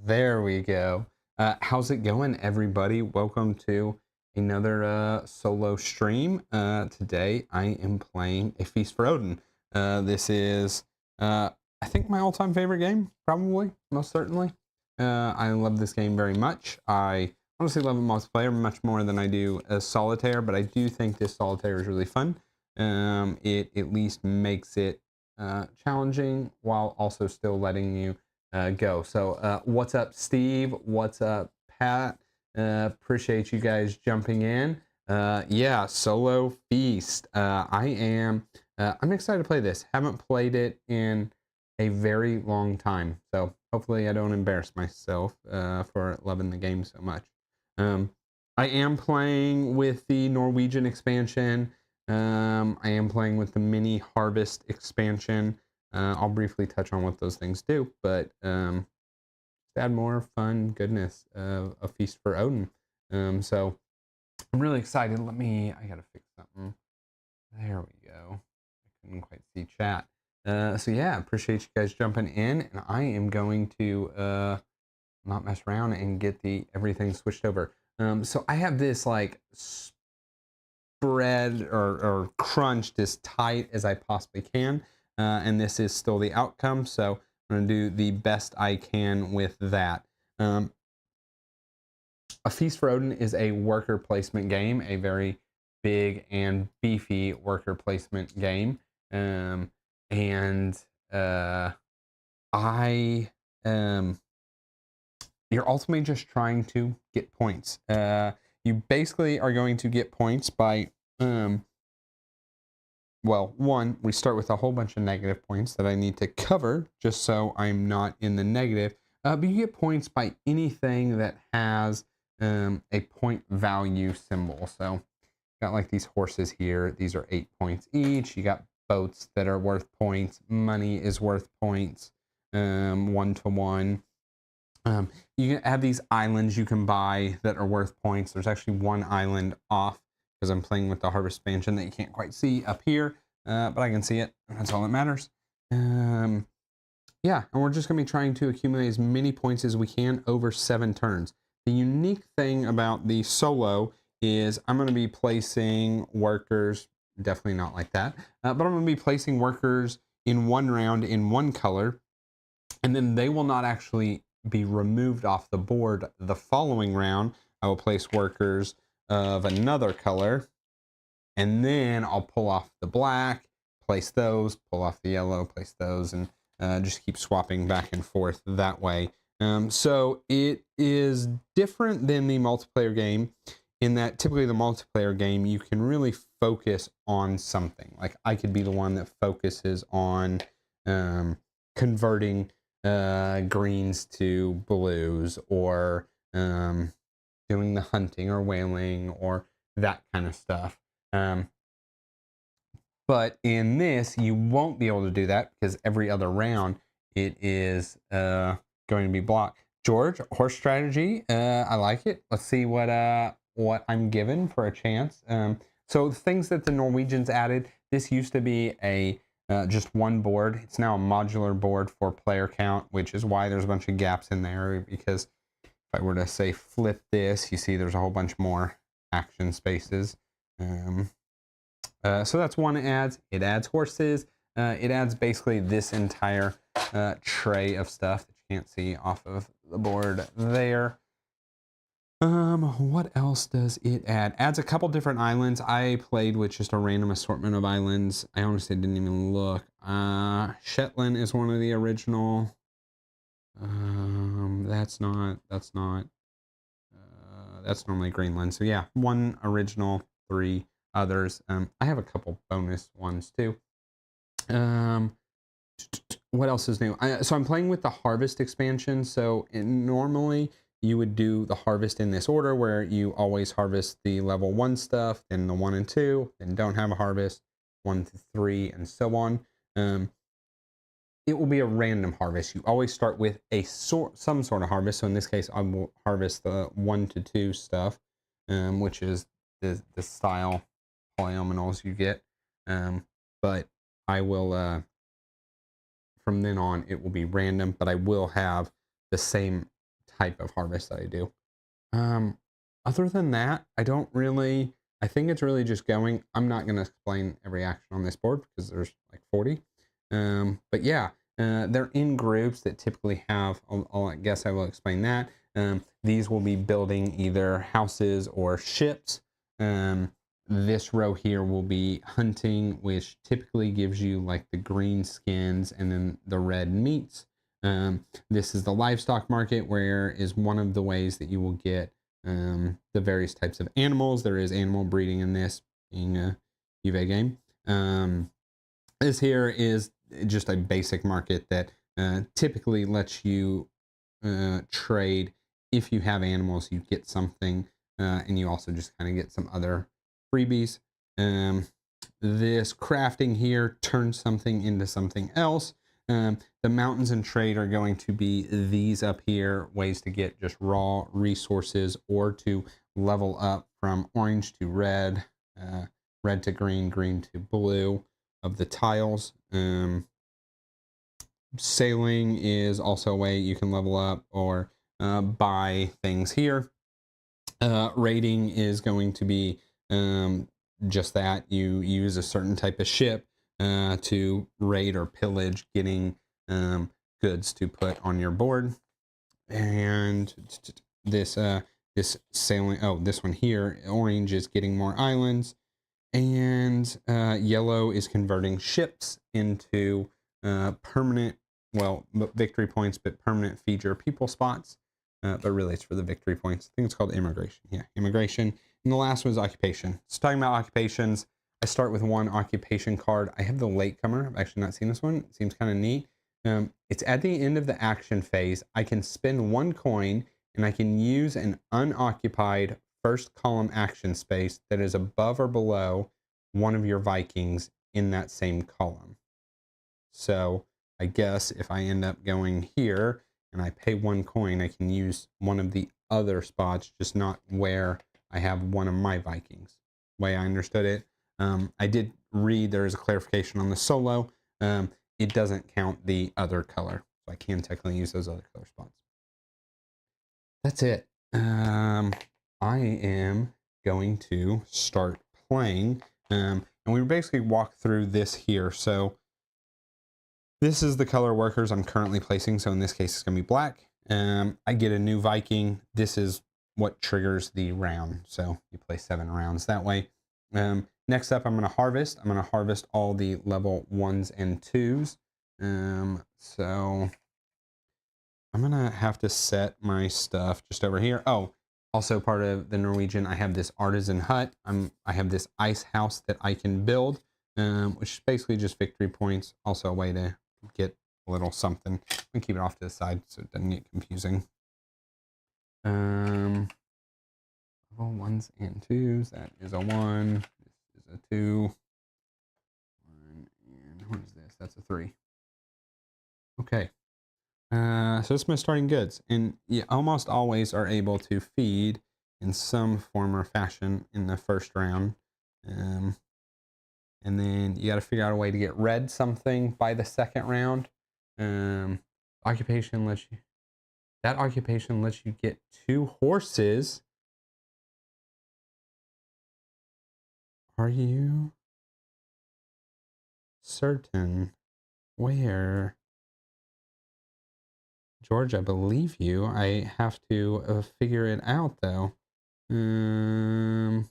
There we go. How's it going, everybody? Welcome to another solo stream. Today I am playing A Feast for Odin. This is, I think, my all-time favorite game, probably, most certainly. I love this game very much. I honestly love multiplayer much more than I do solitaire, but I do think this solitaire is really fun. It at least makes it challenging while also still letting you go. So what's up, Steve? What's up, Pat? Appreciate you guys jumping in. Yeah, solo feast. I'm excited to play this. Haven't played it in a very long time, so hopefully I don't embarrass myself for loving the game so much. I am playing with the Norwegian expansion. I am playing with the mini harvest expansion. I'll briefly touch on what those things do, but just add more fun goodness of A Feast for Odin. So I'm really excited. I gotta fix something. There we go. I couldn't quite see chat. So yeah, appreciate you guys jumping in, and I am going to not mess around and get everything switched over. So I have this like spread or crunched as tight as I possibly can. And this is still the outcome, so I'm going to do the best I can with that. A Feast for Odin is a worker placement game, a very big and beefy worker placement game. You're ultimately just trying to get points. You basically are going to get points by well, one, we start with a whole bunch of negative points that I need to cover just so I'm not in the negative. But you get points by anything that has a point value symbol. So got like these horses here. These are 8 points each. You got boats that are worth points. Money is worth points, 1 to 1. You have these islands you can buy that are worth points. There's actually one island off because I'm playing with the harvest expansion that you can't quite see up here, but I can see it. That's all that matters. Yeah, and we're just going to be trying to accumulate as many points as we can over 7 turns. The unique thing about the solo is I'm going to be placing workers, definitely not like that, but I'm going to be placing workers in one round in one color, and then they will not actually be removed off the board the following round. I will place workers of another color, and then I'll pull off the black, place those, pull off the yellow, place those, and just keep swapping back and forth that way. So it is different than the multiplayer game in that typically the multiplayer game, you can really focus on something. Like I could be the one that focuses on converting greens to blues, or doing the hunting or whaling or that kind of stuff. But in this, you won't be able to do that because every other round it is going to be blocked. George, horse strategy. I like it. Let's see what I'm given for a chance. So the things that the Norwegians added. This used to be a just one board. It's now a modular board for player count, which is why there's a bunch of gaps in there. Because if I were to say flip this, you see there's a whole bunch more action spaces. So that's one it adds. It adds horses. It adds basically this entire tray of stuff that you can't see off of the board there. What else does it add? Adds a couple different islands. I played with just a random assortment of islands. I honestly didn't even look. Shetland is one of the original. That's normally Greenland. So yeah, one original, 3 others. I have a couple bonus ones too. What else is new? So I'm playing with the harvest expansion. So normally you would do the harvest in this order where you always harvest the level 1 stuff, then the 1 and 2, then don't have a harvest, 1 to 3, and so on. It will be a random harvest. You always start with some sort of harvest. So in this case, I will harvest the 1 to 2 stuff, which is the style polyominoes you get. But I will, from then on, it will be random, but I will have the same type of harvest that I do. Other than that, I don't really, I think it's really just going. I'm not going to explain every action on this board because there's like 40. But yeah, they're in groups that typically have, I guess I will explain that. These will be building either houses or ships. This row here will be hunting, which typically gives you like the green skins and then the red meats. This is the livestock market, where is one of the ways that you will get the various types of animals. There is animal breeding in this, being a UVA game. This here is just a basic market that typically lets you trade. If you have animals, you get something, and you also just kind of get some other freebies. This crafting here turns something into something else. The mountains and trade are going to be these up here, ways to get just raw resources or to level up from orange to red, red to green, green to blue of the tiles. Sailing is also a way you can level up or buy things here. Raiding is going to be just that. You use a certain type of ship to raid or pillage, getting goods to put on your board. And this this sailing, oh, this one here, orange is getting more islands, and yellow is converting ships into permanent, well, victory points, but permanent feed your people spots. But really it's for the victory points. I think it's called immigration. Yeah, immigration. And the last one is occupation. So talking about occupations, I start with one occupation card. I have the latecomer. I've actually not seen this one. It seems kind of neat. It's at the end of the action phase. I can spend 1 coin and I can use an unoccupied first column action space that is above or below one of your Vikings in that same column. So I guess if I end up going here and I pay 1 coin, I can use one of the other spots, just not where I have one of my Vikings. The way I understood it. I did read there is a clarification on the solo. It doesn't count the other color. So I can technically use those other color spots. That's it. I am going to start playing. And we basically walk through this here. So this is the color workers I'm currently placing. So in this case, it's going to be black. I get a new Viking. This is what triggers the round. So you play 7 rounds that way. Next up, I'm going to harvest. I'm going to harvest all the level 1s and 2s. So I'm going to have to set my stuff just over here. Oh, also part of the Norwegian, I have this artisan hut. I have this ice house that I can build, which is basically just victory points. Also a way to get a little something. I'm going to keep it off to the side so it doesn't get confusing. Level 1s and 2s. That is a 1. This is a 2. 1, and what is this? That's a 3. Okay. So this is my starting goods, and you almost always are able to feed in some form or fashion in the first round. And then you got to figure out a way to get red something by the second round. Occupation lets you, that occupation lets you get 2 horses. Are you certain? Where? George, I believe you. I have to figure it out, though. Am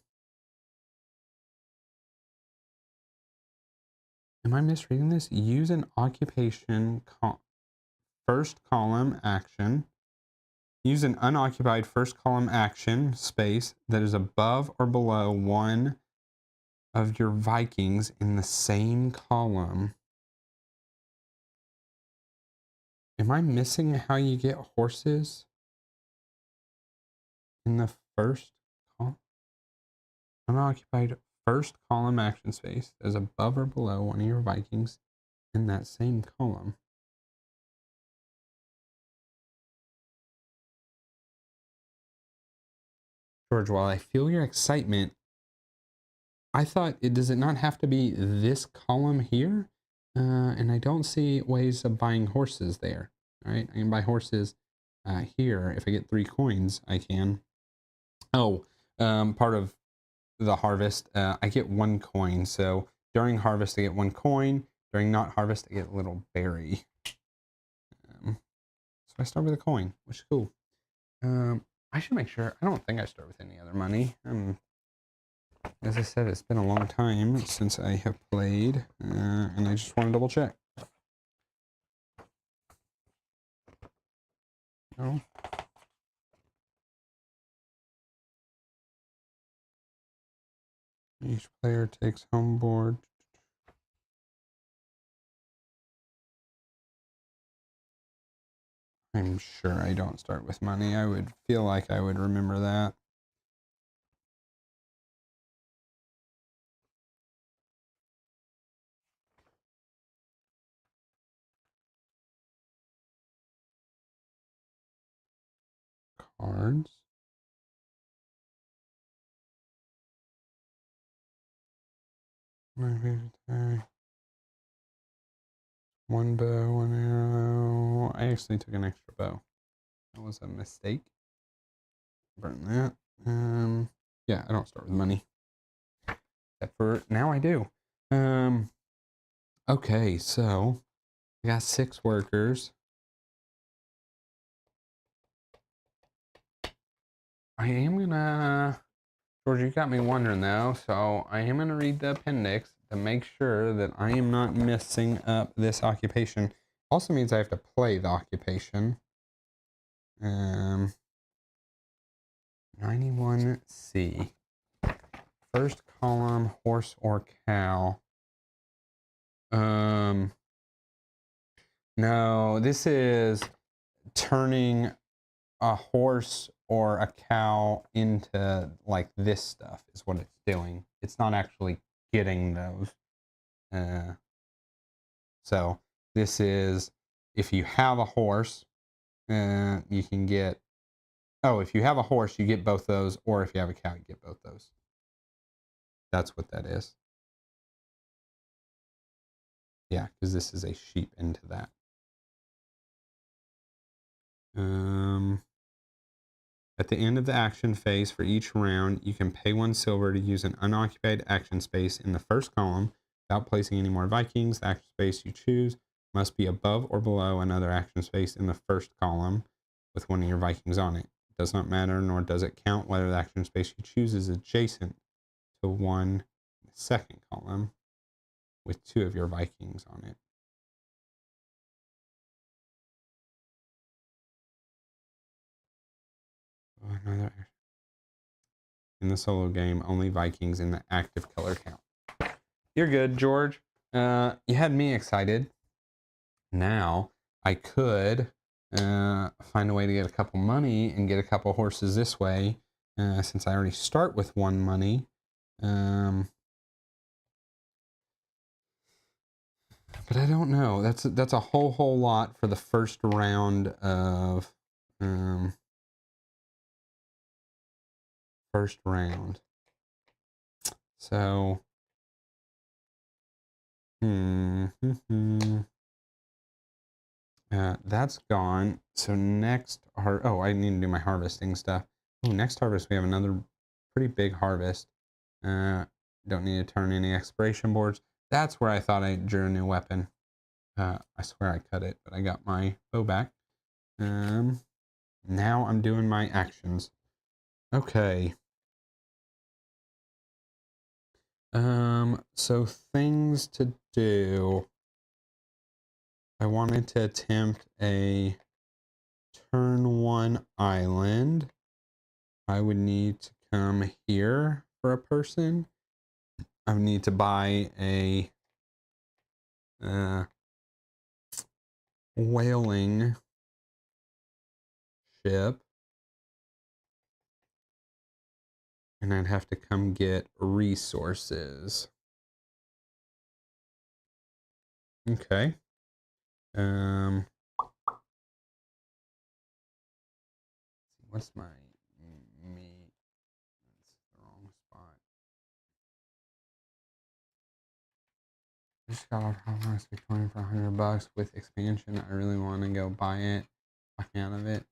I misreading this? Use an occupation first column action. Use an unoccupied first column action space that is above or below one of your Vikings in the same column. Am I missing how you get horses in the first column? Unoccupied first column action space is above or below one of your Vikings in that same column. George, while I feel your excitement, I thought, does it not have to be this column here? And I don't see ways of buying horses there. All right, I can buy horses here, if I get 3 coins, I can. Oh, part of the harvest, I get 1 coin. So during harvest, I get 1 coin. During not harvest, I get a little berry. So I start with a coin, which is cool. I should make sure. I don't think I start with any other money. As I said, it's been a long time since I have played, and I just want to double check. No. Each player takes home board. I'm sure I don't start with money. I would feel like I would remember that. Cards. My favorite tag. 1 bow, 1 arrow. I actually took an extra bow. That was a mistake. Burn that. Yeah, I don't start with money. Except for now I do. Okay, so I got 6 workers. I am gonna, George, you got me wondering though, so I am gonna read the appendix to make sure that I am not messing up this occupation. Also means I have to play the occupation. 91C. First column, horse or cow. No, this is turning a horse or a cow into like this stuff is what it's doing. It's not actually getting those. So this is, if you have a horse, you can get, oh, if you have a horse, you get both those, or if you have a cow, you get both those. That's what that is. Yeah, because this is a sheep into that. At the end of the action phase for each round, you can pay 1 silver to use an unoccupied action space in the first column without placing any more Vikings. The action space you choose must be above or below another action space in the first column with 1 of your Vikings on it. It does not matter, nor does it count whether the action space you choose is adjacent to 1 in the second column with 2 of your Vikings on it. Another in the solo game, only Vikings in the active color count. You're good, George. You had me excited. Now I could find a way to get a couple money and get a couple horses this way, since I already start with 1 money. But I don't know. That's a whole lot for the first round of first round. So that's gone. So next, oh, I need to do my harvesting stuff. Oh, next harvest we have another pretty big harvest. Don't need to turn any expiration boards. That's where I thought I drew a new weapon. I swear I cut it, but I got my bow back. Now I'm doing my actions. Okay. So things to do. I wanted to attempt a turn 1 island. I would need to come here for a person. I would need to buy a whaling ship. And I'd have to come get resources. Okay. What's my meat? That's the wrong spot. I just got off Hotmail 20 for $100 with expansion. I really want to go buy it. out of it.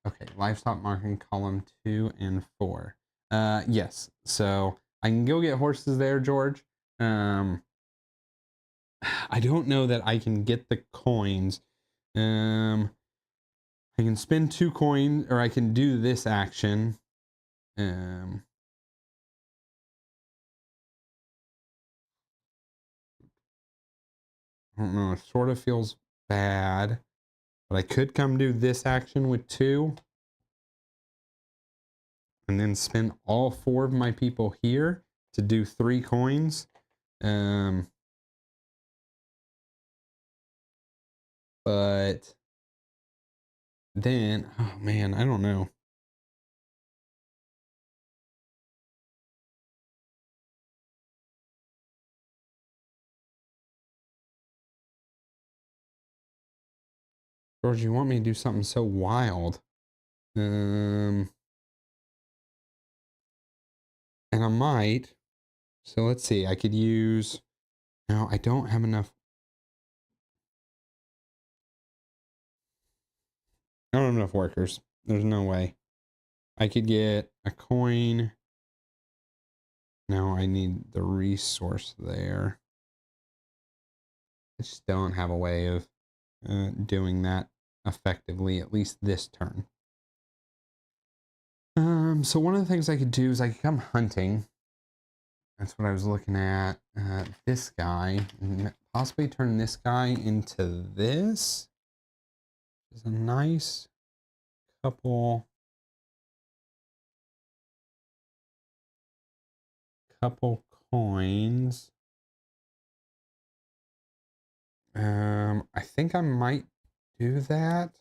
Okay, livestock marketing column 2 and 4. Yes. So I can go get horses there, George. I don't know that I can get the coins. I can spend 2 coins, or I can do this action. I don't know. It sort of feels bad, but I could come do this action with 2. And then spend all 4 of my people here to do 3 coins. But then, oh man, I don't know. George, you want me to do something so wild? And I might. So let's see. I could use. No, I don't have enough. I don't have enough workers. There's no way. I could get a coin. No, I need the resource there. I just don't have a way of doing that effectively, at least this turn. So one of the things I could do is I could come hunting. That's what I was looking at. This guy, and possibly turn this guy into this. Is a nice couple coins. I think I might do that.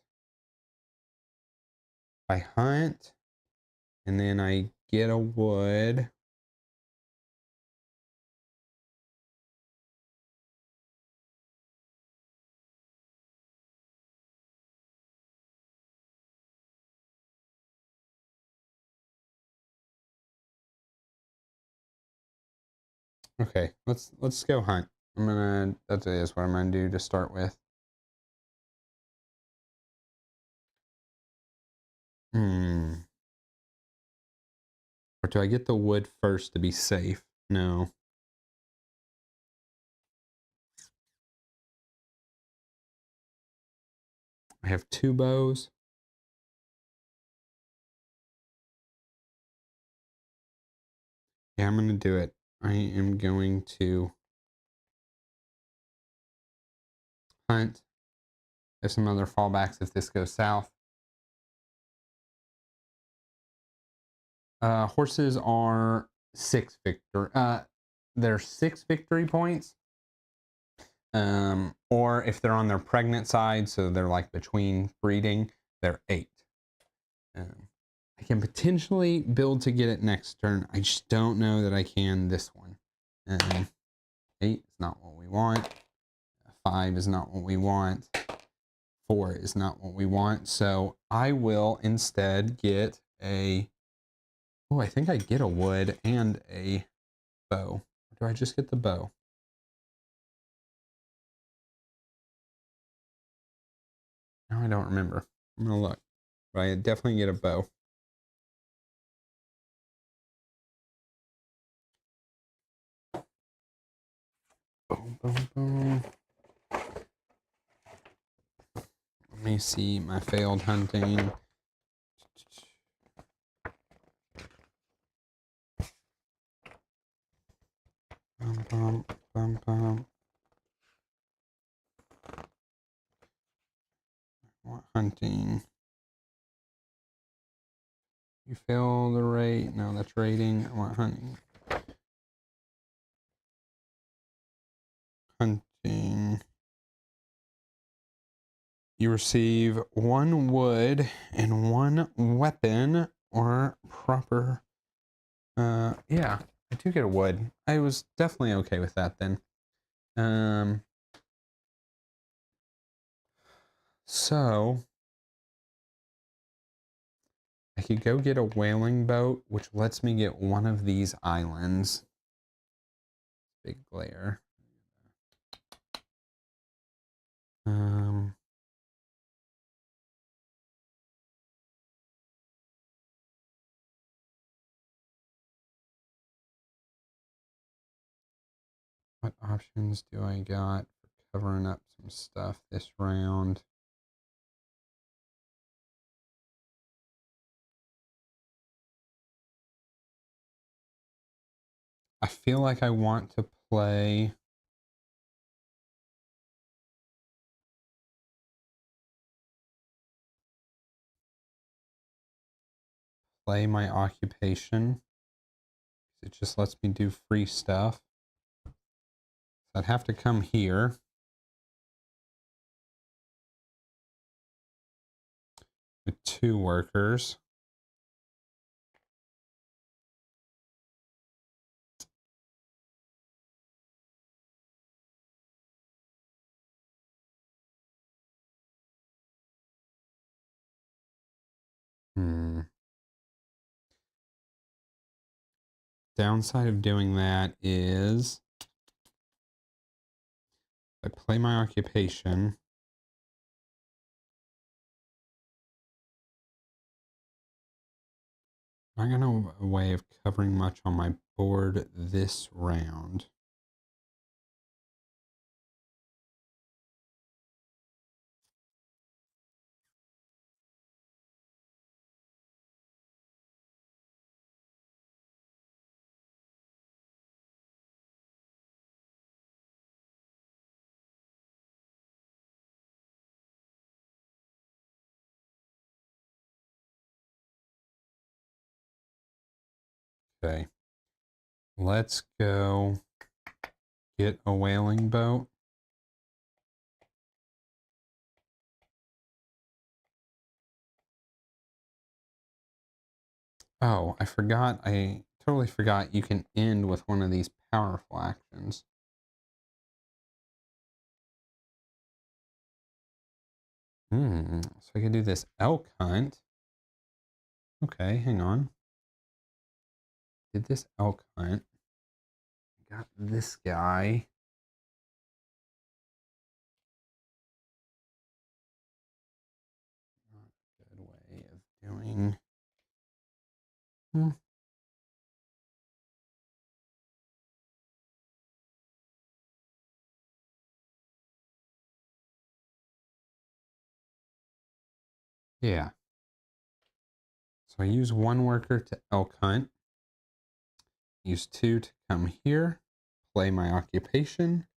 I hunt, and then I get a wood. Okay, let's go hunt. That is what I'm gonna do to start with. Or do I get the wood first to be safe? No. I have 2 bows. Yeah, I'm gonna do it. I am going to hunt. There's some other fallbacks if this goes south. Horses are 6 victory. They're 6 victory points. Or if they're on their pregnant side, so they're like between breeding, they're 8. I can potentially build to get it next turn. I just don't know that I can this one. 8 is not what we want. 5 is not what we want. 4 is not what we want. So I will instead get a. Oh, I think I get a wood and a bow. Or do I just get the bow? No, I don't remember. I'm gonna look. But I definitely get a bow. Boom, boom, boom. Let me see my failed hunting. Bum, bum, bum, bum. What hunting? You fail the rate. No, that's rating. I want hunting. Hunting. You receive 1 wood and 1 weapon or proper. Yeah, I do get a wood. I was definitely okay with that then. So I could go get a whaling boat, which lets me get one of these islands. Big glare. What options do I got for covering up some stuff this round? I feel like I want to play my occupation. It just lets me do free stuff. I'd have to come here. With 2 workers. Downside of doing that is I play my occupation. I got no way of covering much on my board this round. Okay. Let's go get a whaling boat. Oh, I totally forgot you can end with one of these powerful actions. So I can do this elk hunt. Okay, hang on. Did this elk hunt. Got this guy. Not a good way of doing. Yeah. So I use 1 worker to elk hunt. Use 2 to come here. Play my occupation.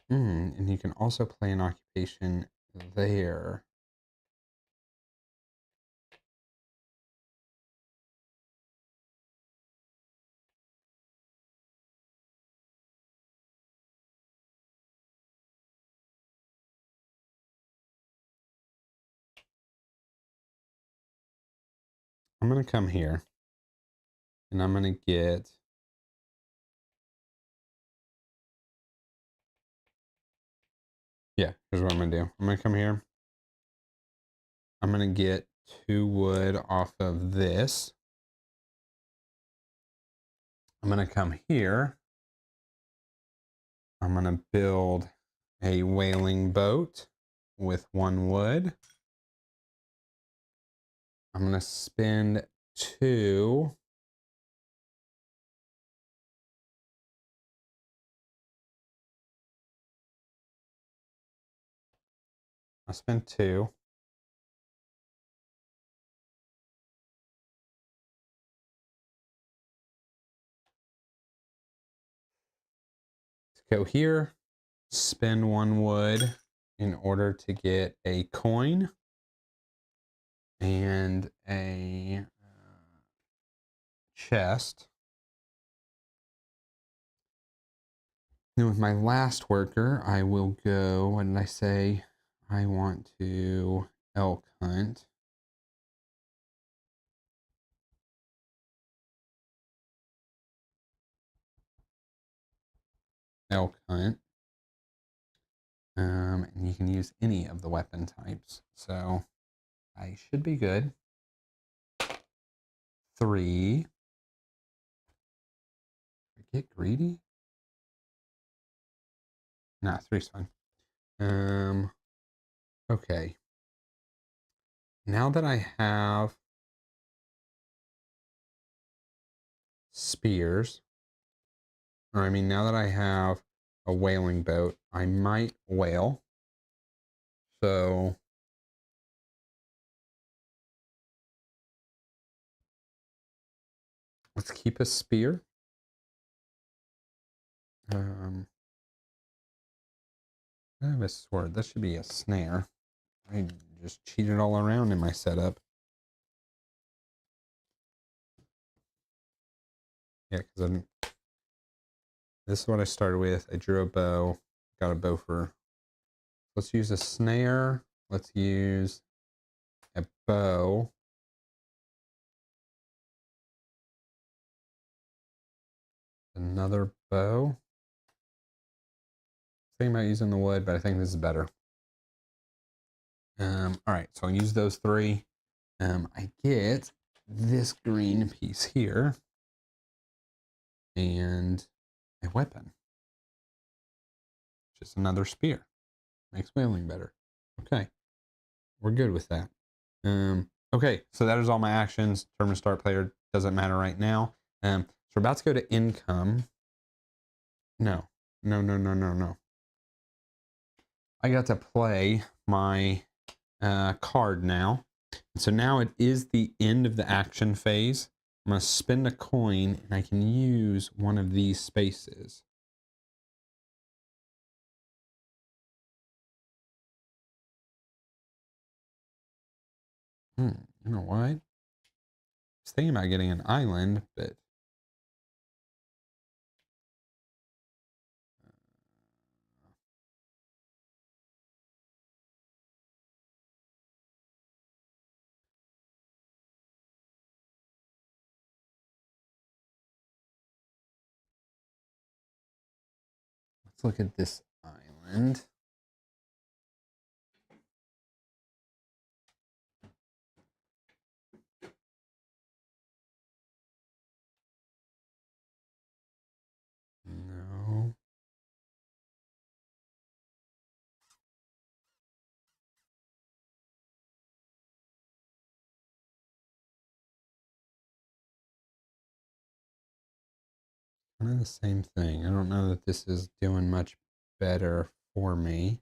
And you can also play an occupation there. I'm going to come here. And I'm going to get... Yeah, here's what I'm going to do. I'm going to come here. I'm going to get 2 wood off of this. I'm going to come here. I'm going to build a whaling boat with 1 wood. I'm going to spend 2. I'll spend 2. Let's go here. Spend 1 wood in order to get a coin and a chest. Then with my last worker, I will go, what did I say? I want to elk hunt. Elk hunt. And you can use any of the weapon types. So I should be good. 3. Get greedy? Nah, 3's fine. Okay. now that I have spears, or I mean, now that I have a whaling boat, I might whale. So let's keep a spear. I have a sword. That should be a snare. I just cheated all around in my setup. Yeah, because this is what I started with. I drew a bow, got a bow for. Let's use a snare. Let's use a bow. Another bow. Thinking about using the wood, but I think this is better. All right, so I use those three. I get this green piece here and a weapon, just another spear. Makes whaling better. Okay, we're good with that. Okay, so that is all my actions. Turn to start player doesn't matter right now. So we're about to go to income. No. I got to play my card now. So now it is the end of the action phase. I'm going to spend a coin and I can use one of these spaces. You know what? I was thinking about getting an island, but let's look at this island. No. Kind of the same thing. I don't know that this is doing much better for me.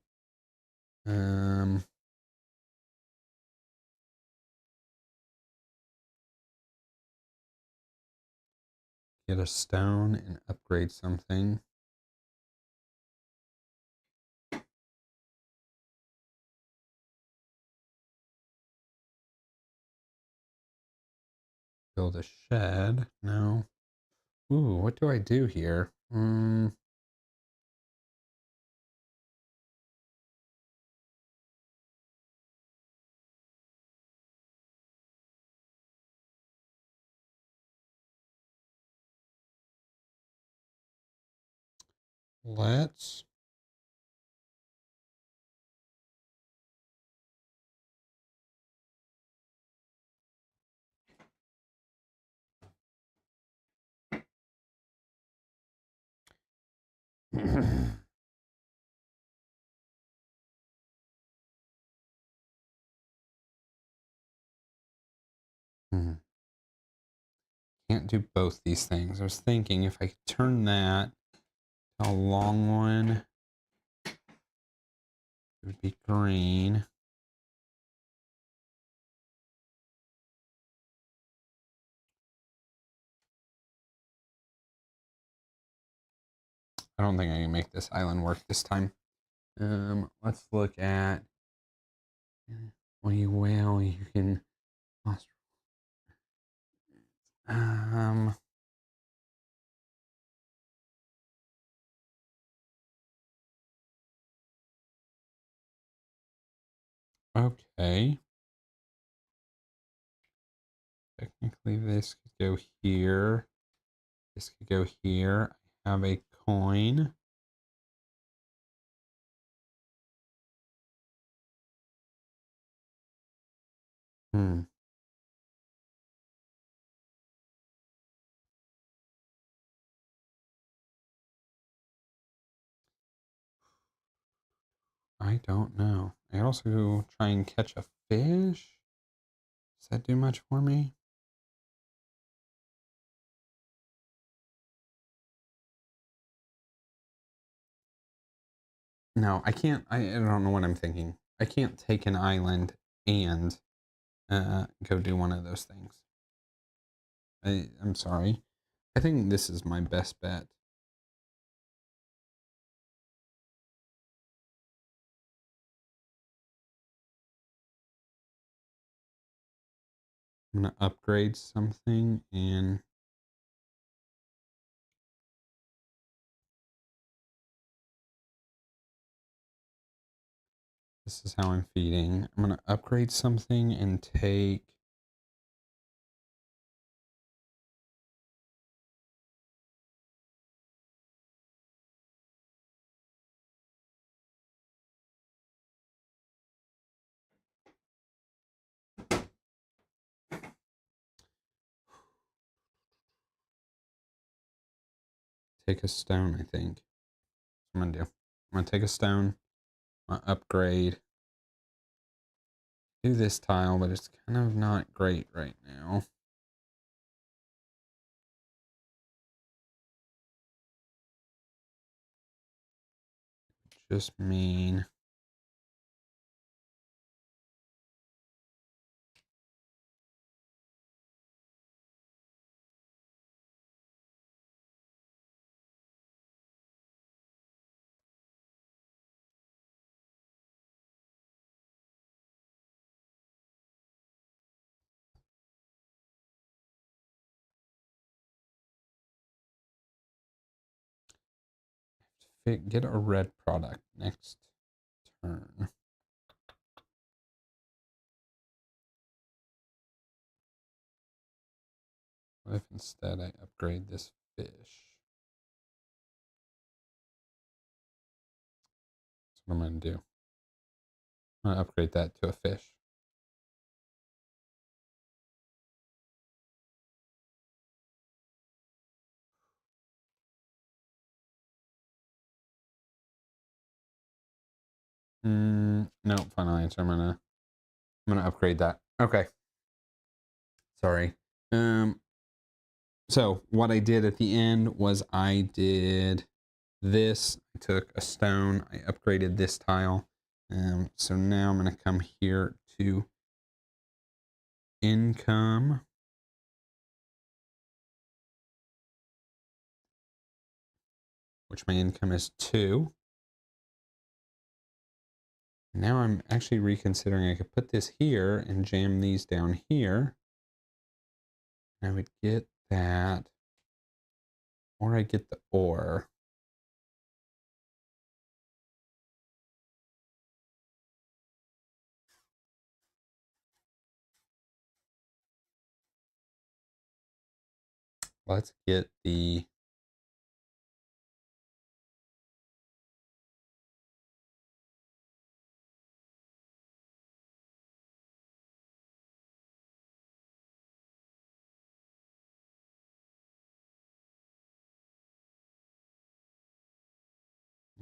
Get a stone and upgrade something. Build a shed. No. Ooh, what do I do here? Let's can't do both these things. I was thinking if I could turn that to a long one, it would be green. I don't think I can make this island work this time. Let's look at when you whale, you can okay. Technically this could go here. This could go here. I have a coin. I don't know. I also try and catch a fish. Does that do much for me? No, I can't. I don't know what I'm thinking. I can't take an island and go do one of those things. I'm sorry. I think this is my best bet. I'm going to upgrade something and this is how I'm feeding. I'm going to upgrade something and take a stone, I think. That's what I'm going to do. I'm going to take a stone, I'm going to upgrade, do this tile, but it's kind of not great right now. Just mean get a red product next turn. What if instead I upgrade this fish? That's what I'm going to do. I'm going to upgrade that to a fish. No, final answer. I'm gonna upgrade that. Okay. Sorry. So what I did at the end was I did this. I took a stone. I upgraded this tile. So now I'm gonna come here to income. Which my income is 2. Now I'm actually reconsidering. I could put this here and jam these down here. I would get that. Or I get the ore. Let's get the...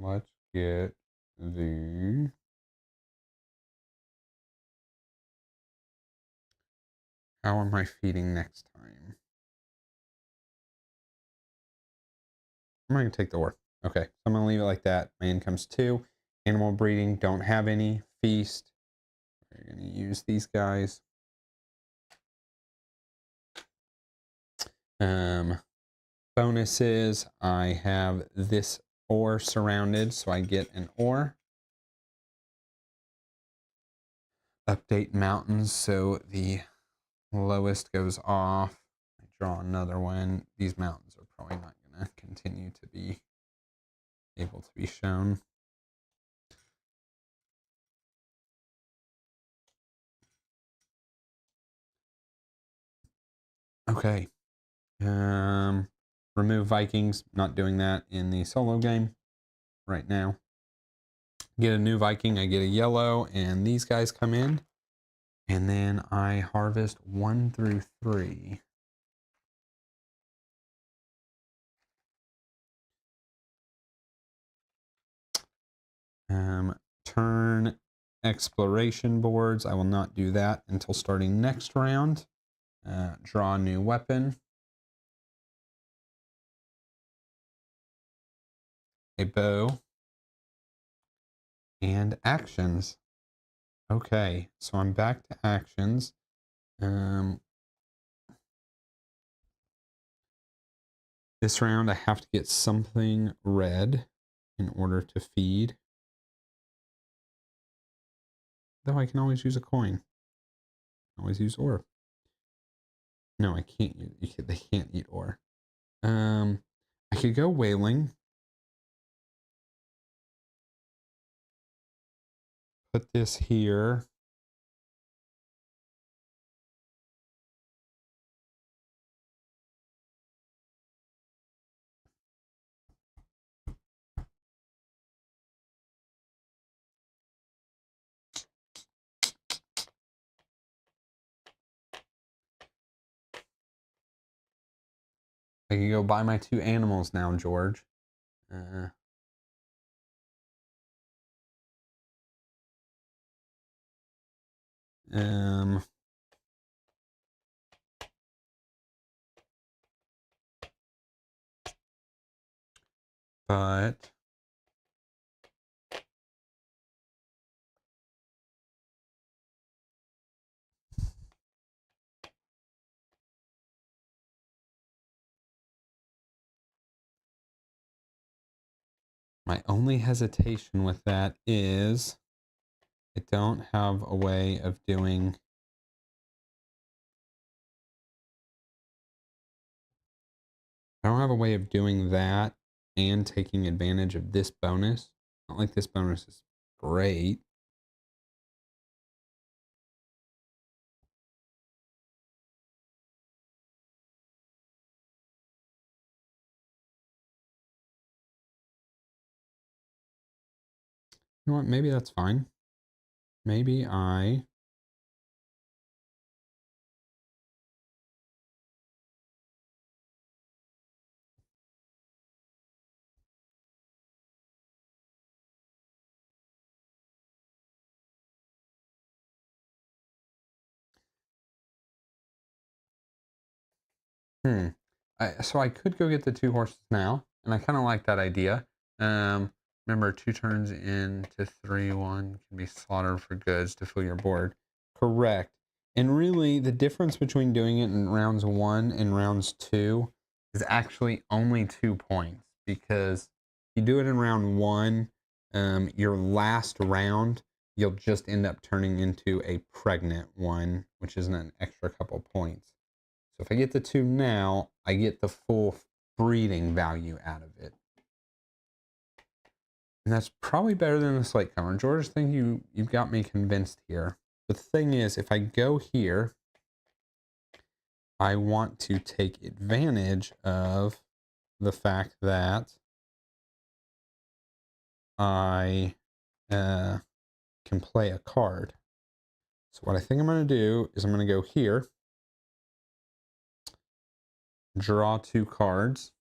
Let's get the... How am I feeding next time? I'm going to take the ore. Okay, so I'm going to leave it like that. My income's 2. Animal breeding, don't have any. Feast. We're going to use these guys. Bonuses, I have this ore surrounded, so I get an ore. Update mountains, so the lowest goes off. I draw another one. These mountains are probably not going to continue to be able to be shown. Okay. Remove Vikings. Not doing that in the solo game right now. Get a new Viking. I get a yellow, and these guys come in. And then I harvest 1 through 3. Turn exploration boards. I will not do that until starting next round. Draw a new weapon. A bow. And actions. Okay, so I'm back to actions. This round I have to get something red in order to feed. Though I can always use a coin. Always use ore. No, I can't use, they can't eat ore. I could go whaling. Put this here. I can go buy my 2 animals now, George. But my only hesitation with that is I don't have a way of doing. I don't have a way of doing that and taking advantage of this bonus. Not like this bonus is great. You know what? Maybe that's fine. Maybe I so I could go get the 2 horses now, and I kind of like that idea. Remember, 2 turns into 3/1 can be slaughtered for goods to fill your board. Correct. And really, the difference between doing it in rounds 1 and rounds 2 is actually only 2 points, because if you do it in round 1, your last round, you'll just end up turning into a pregnant one, which is an extra couple points. So if I get the 2 now, I get the full breeding value out of it. And that's probably better than the slate cover. George, I think you've got me convinced here. The thing is, if I go here, I want to take advantage of the fact that I can play a card. So what I think I'm going to do is I'm going to go here, draw 2 cards.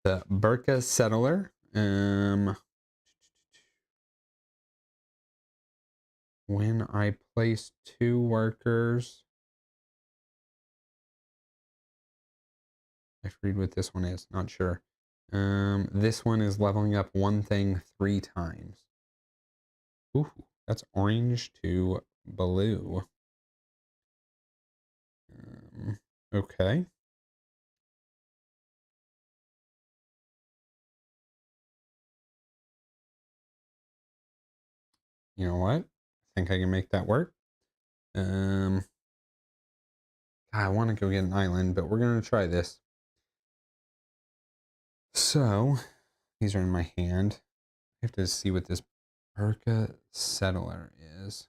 The Burka Settler. When I place 2 workers, I read what this one is, not sure. This one is leveling up 1 thing 3 times. Ooh, that's orange to blue. Okay. You know what? I think I can make that work. I want to go get an island, but we're going to try this. So, these are in my hand. I have to see what this Burka Settler is.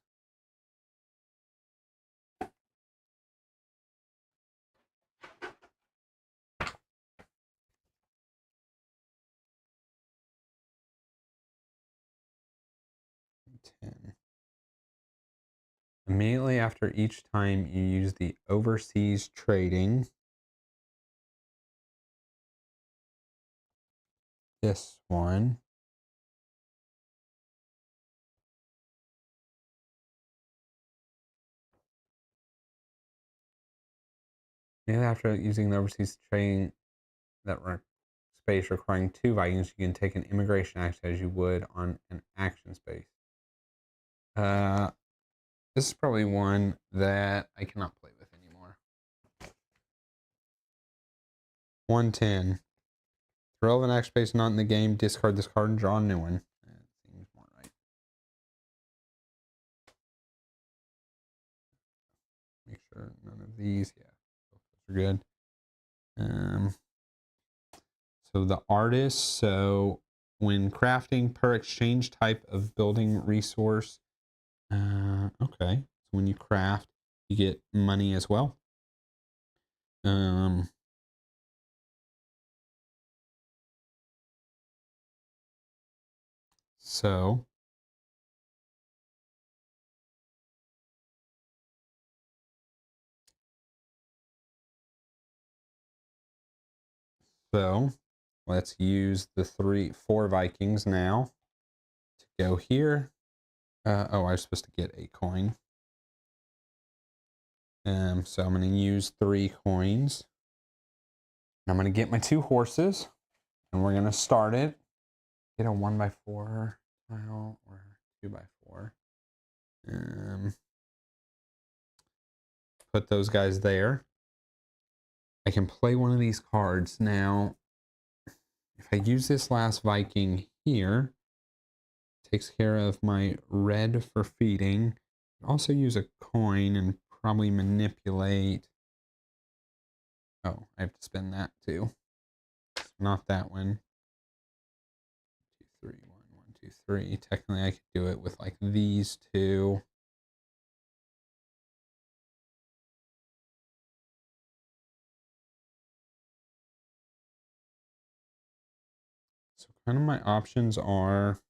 Immediately after each time you use the overseas trading, this one. And after using the overseas train that space requiring 2 Vikings, you can take an immigration action as you would on an action space. This is probably one that I cannot play with anymore. 110. Throw an action space not in the game, discard this card and draw a new one. That seems more right. Make sure none of these, yeah, those are good. So the artist, so when crafting per exchange type of building resource, okay, so when you craft, you get money as well. So let's use the 4 Vikings now to go here. Oh, I was supposed to get a coin. So I'm going to use 3 coins. And I'm going to get my 2 horses, and we're going to start it. Get a 1x4 tile or 2x4. Put those guys there. I can play one of these cards now. If I use this last Viking here, takes care of my red for feeding. Also use a coin and probably manipulate. Oh, I have to spend that too. Not that one. 2, 3, 1, 1, 2, 3. Technically, I could do it with like these 2. So kind of my options are,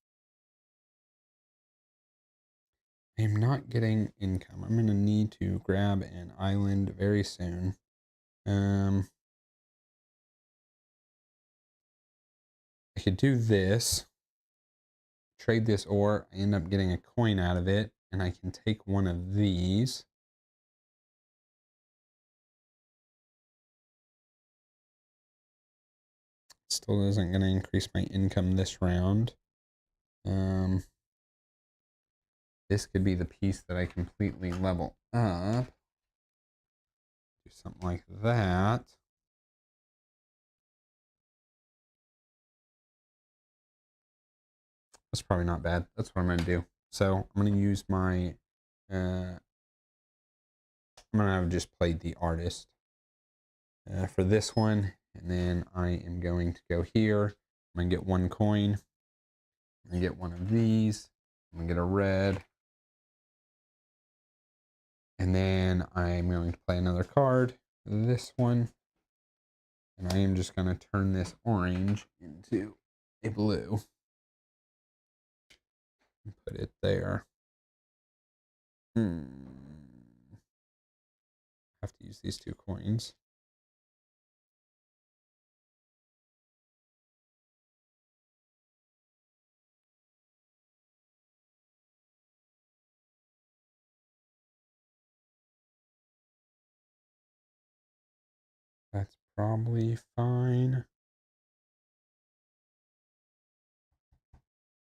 I am not getting income. I'm going to need to grab an island very soon. I could do this, trade this ore, I end up getting a coin out of it, and I can take one of these. Still isn't going to increase my income this round. This could be the piece that I completely level up. Do something like that. That's probably not bad. That's what I'm going to do. So I'm going to use my, I'm going to have just played the artist for this one. And then I am going to go here. I'm going to get 1 coin. I'm going to get one of these. I'm going to get a red. And then I'm going to play another card, this one. And I am just going to turn this orange into a blue. And put it there. Have to use these 2 coins. That's probably fine.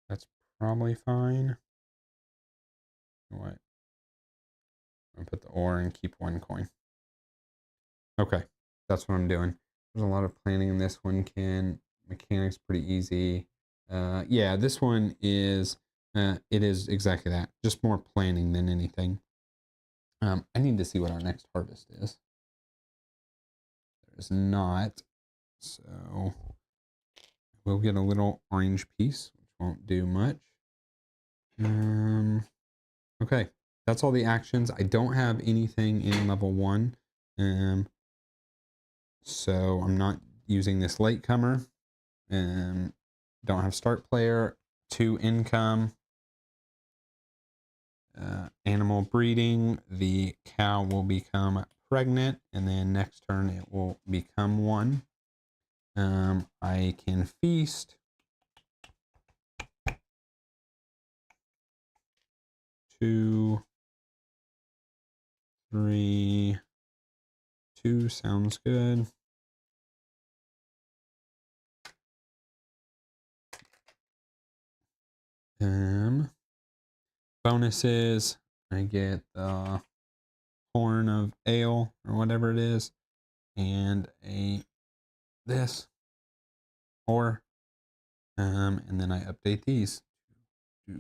That's probably fine. What? I'm gonna put the ore and keep 1 coin. Okay, that's what I'm doing. There's a lot of planning in this one. Mechanics pretty easy. Yeah, this one is it is exactly that. Just more planning than anything. I need to see what our next harvest is. There's not. So we'll get a little orange piece, which won't do much. Okay, that's all the actions. I don't have anything in level 1. So I'm not using this latecomer. Don't have start player, 2 income. Animal breeding, the cow will become pregnant, and then next turn it will become 1. I can feast. 2, 3, 2 sounds good. Bonuses, I get the horn of ale or whatever it is, and this, or and then I update these. 2,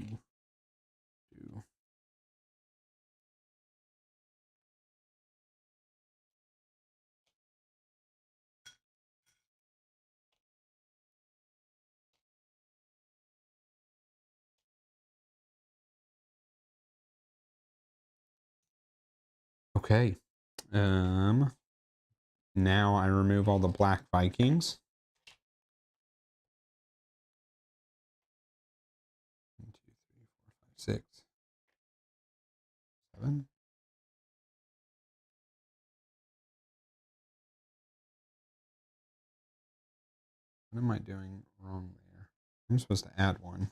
2. Okay. Now I remove all the black Vikings. 1, 2, 3, 4, 5, 6, 7. What am I doing wrong there? I'm supposed to add 1,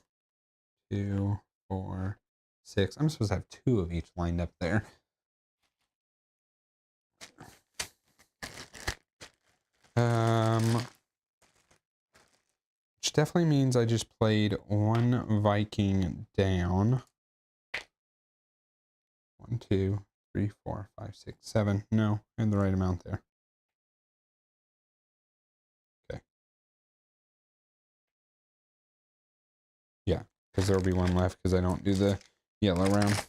2, 4, 6. I'm supposed to have 2 of each lined up there. Which definitely means I just played 1 Viking down. 1, 2, 3, 4, 5, 6, 7. No, I had the right amount there. Okay. Yeah, because there will be 1 left because I don't do the yellow round.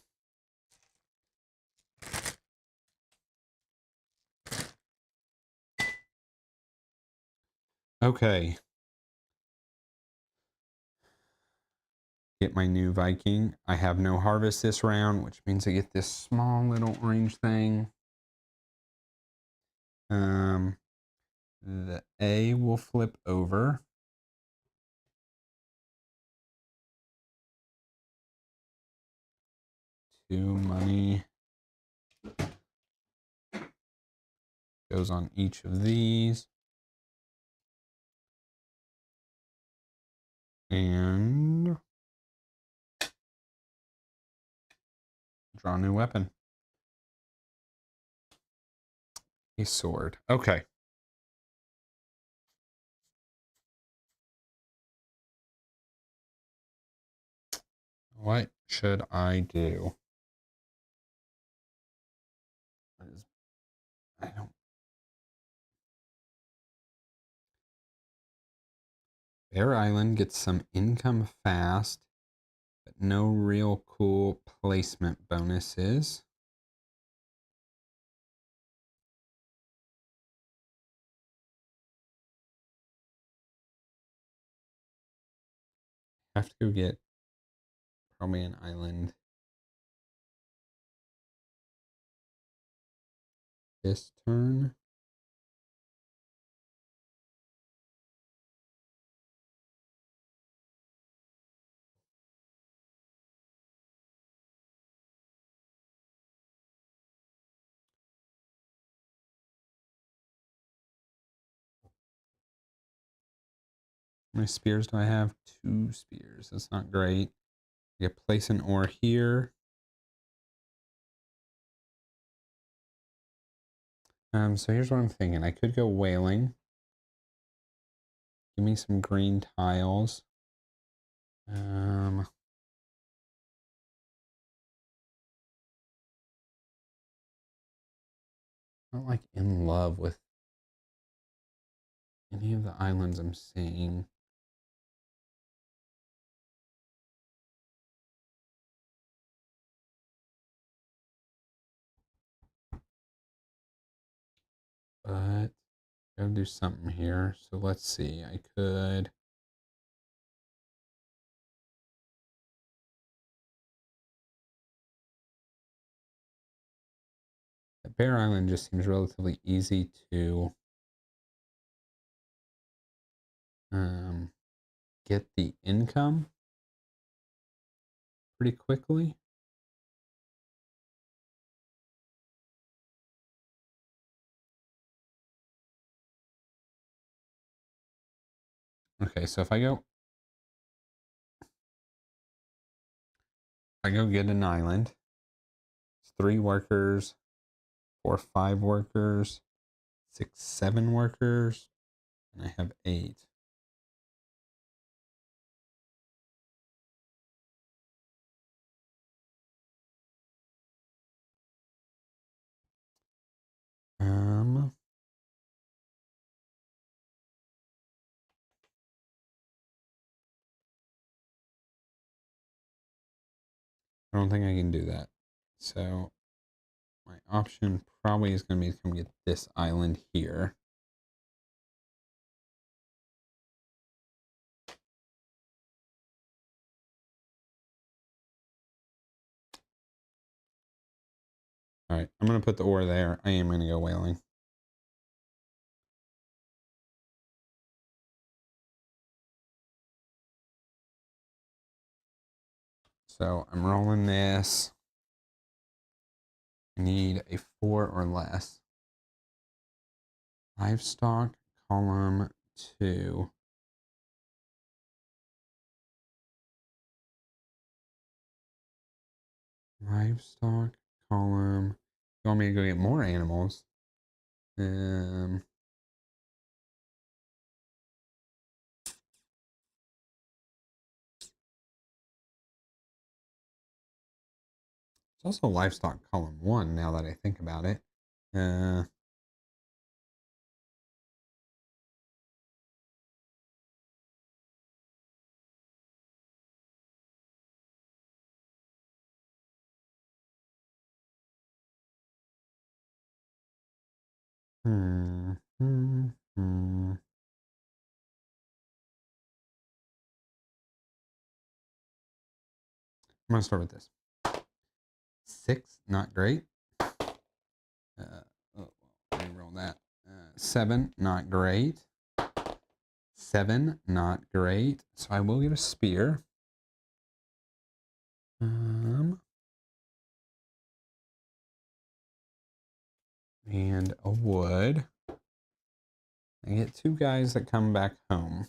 Okay. Get my new Viking. I have no harvest this round, which means I get this small little orange thing. The A will flip over. Two money goes on each of these. And draw a new weapon. A sword. Okay. What should I do? I don't. Bear Island gets some income fast, but no real cool placement bonuses. Have to go get probably an island this turn. How many spears do I have? 2 spears. That's not great. I get place an ore here. So here's what I'm thinking. I could go whaling. Give me some green tiles. I'm not like in love with any of the islands I'm seeing. But gotta do something here. So let's see. I could. Bear Island just seems relatively easy to get the income pretty quickly. Okay, so if I I go get an island. It's 3 workers, 4, 5 workers, 6, 7 workers, and I have 8. I don't think I can do that. So my option probably is going to be to come get this island here. All right, I'm going to put the ore there. I am going to go whaling. So I'm rolling this. I need a 4 or less. Livestock, column 2. Livestock, column. You want me to go get more animals? It's also livestock column 1 now that I think about it. I'm going to start with this. 6, not great. Reroll that. 7, not great. 7, not great. So I will get a spear. And a wood. I get 2 guys that come back home.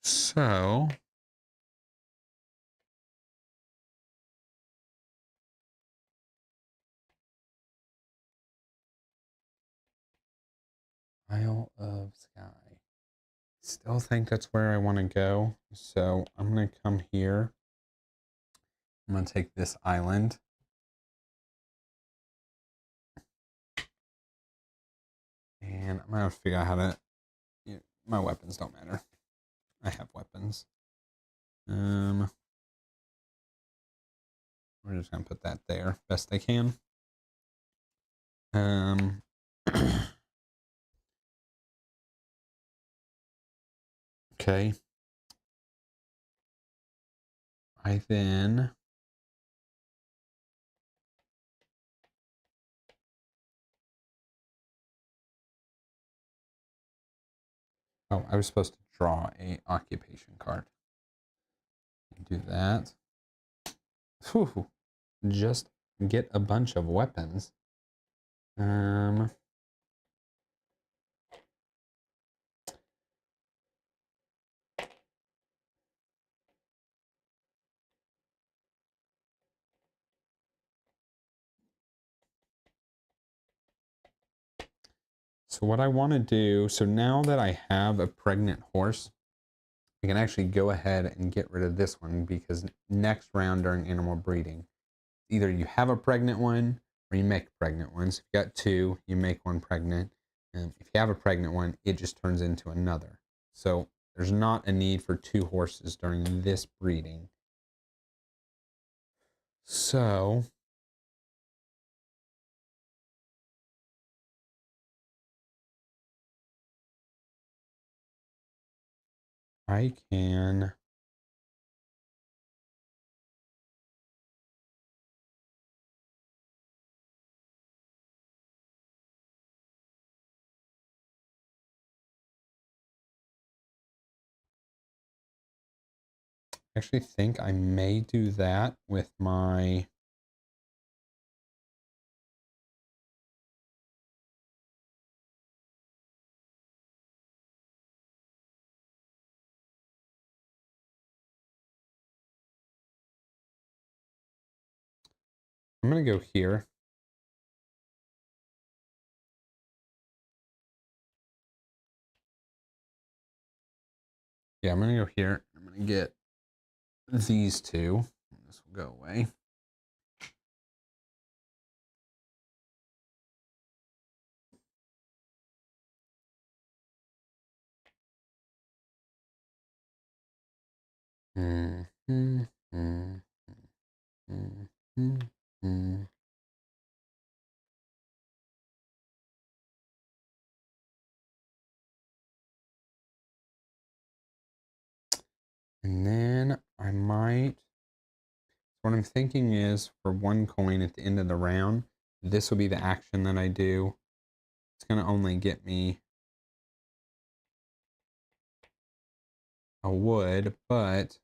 So Isle of Skye. Still think that's where I want to go. So I'm going to come here. I'm going to take this island. And I'm going to have to figure out how to... my weapons don't matter. I have weapons. We're just going to put that there best I can. Okay. I then... Oh, I was supposed to draw a occupation card. Do that. Whew. Just get a bunch of weapons. So what I want to do, so now that I have a pregnant horse, I can actually go ahead and get rid of this one, because next round during animal breeding, either you have a pregnant one or you make pregnant ones. If you got 2, you make 1 pregnant. And if you have a pregnant one, it just turns into another. So there's not a need for 2 horses during this breeding. So I can... actually think I may do that with my... I'm going to go here. Yeah, I'm going to go here. I'm going to get these two. This will go away. And then I might, what I'm thinking is for 1 coin at the end of the round, this will be the action that I do. It's going to only get me a wood, but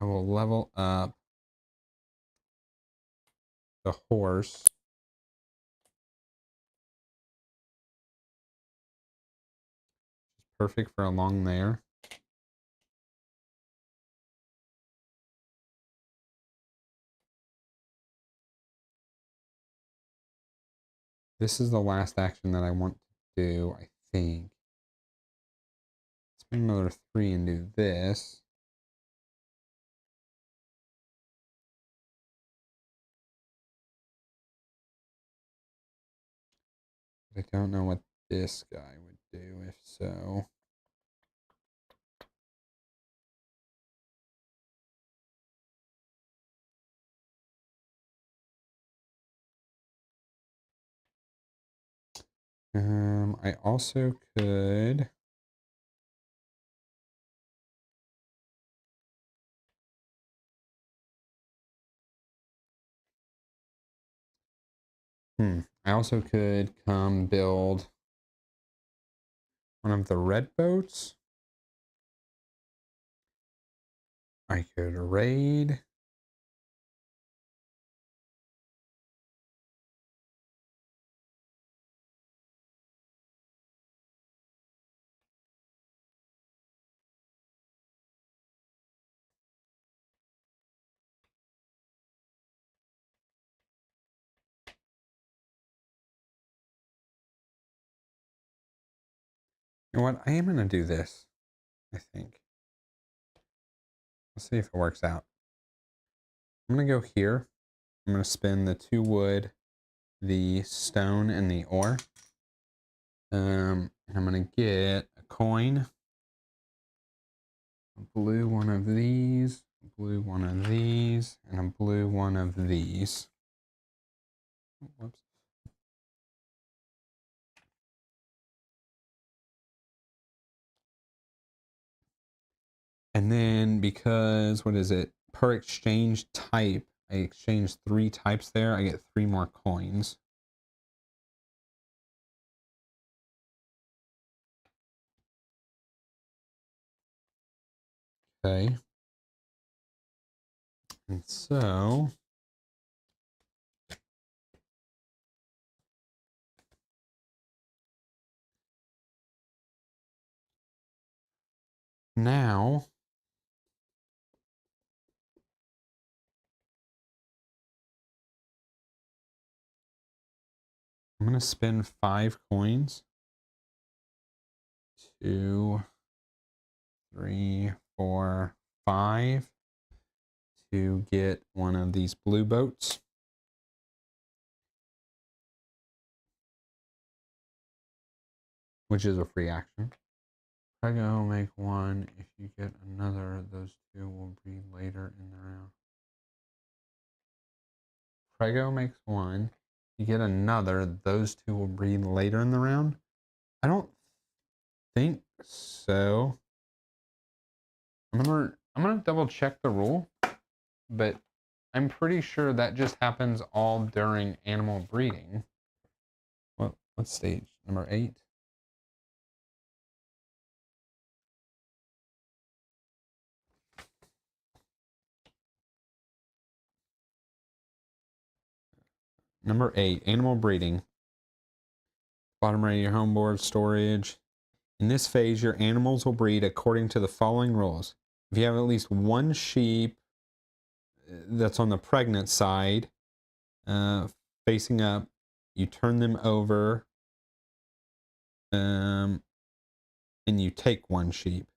I will level up the horse. Perfect for along there. This is the last action that I want to do, I think. Spend another 3 and do this. I don't know what this guy would do if so. I also could I also could come build one of the red boats. I could raid. You know what? I am going to do this, I think. Let's see if it works out. I'm going to go here. I'm going to spend the 2 wood, the stone, and the ore. And I'm going to get a coin. A blue one of these, a blue one of these, and a blue one of these. Whoops. And then because, what is it? Per exchange type, I exchanged 3 types there. I get 3 more coins. Okay. And so now I'm going to spend 5 coins. 2, 3, 4, 5 to get one of these blue boats. Which is a free action. Prego make 1. If you get another, those 2 will breed later in the round. Prego makes 1. You get another, those 2 will breed later in the round. I don't think so. I'm gonna double check the rule, but I'm pretty sure that just happens all during animal breeding. What stage? Number 8? Number 8, animal breeding. Bottom right of your home board, storage. In this phase, your animals will breed according to the following rules. If you have at least 1 sheep, that's on the pregnant side, facing up. You turn them over, and you take one sheep.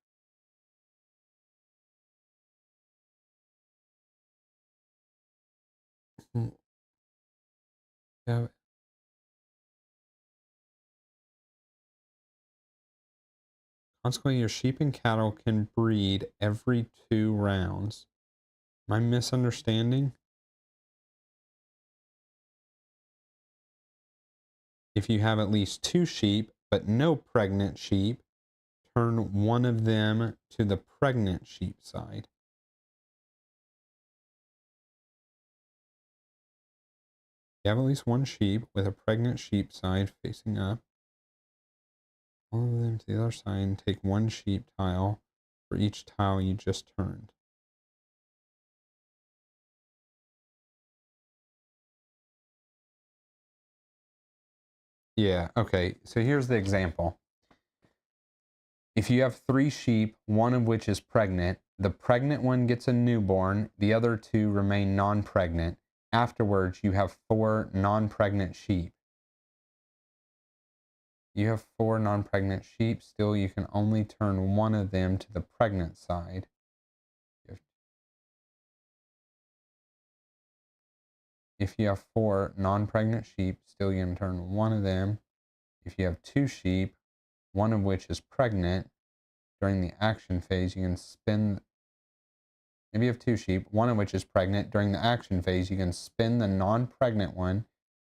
Yeah. Consequently, your sheep and cattle can breed every 2 rounds. Am I misunderstanding? If you have at least 2 sheep, but no pregnant sheep, turn one of them to the pregnant sheep side. You have at least 1 sheep with a pregnant sheep side facing up. All of them to the other side and take 1 sheep tile for each tile you just turned. Yeah, okay. So here's the example. If you have 3 sheep, one of which is pregnant, the pregnant one gets a newborn, the other 2 remain non-pregnant. Afterwards, you have 4 non-pregnant sheep. You have 4 non-pregnant sheep. Still, you can only turn one of them to the pregnant side. If you have 4 non-pregnant sheep, still you can turn one of them. If you have 2 sheep, one of which is pregnant, during the action phase, you can spin. Maybe you have 2 sheep, one of which is pregnant. During the action phase, you can spin the non-pregnant one.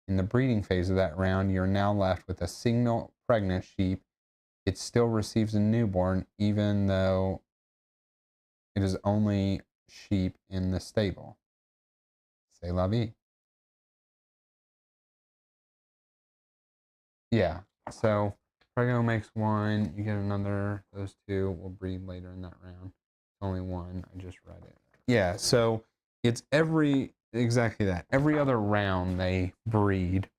In the breeding phase of that round, you're now left with a single pregnant sheep. It still receives a newborn, even though it is only sheep in the stable. C'est la vie. Yeah, so Prego makes 1, you get another, those 2 will breed later in that round. Only 1, I just read it. Yeah, so it's exactly that. Every other round they breed.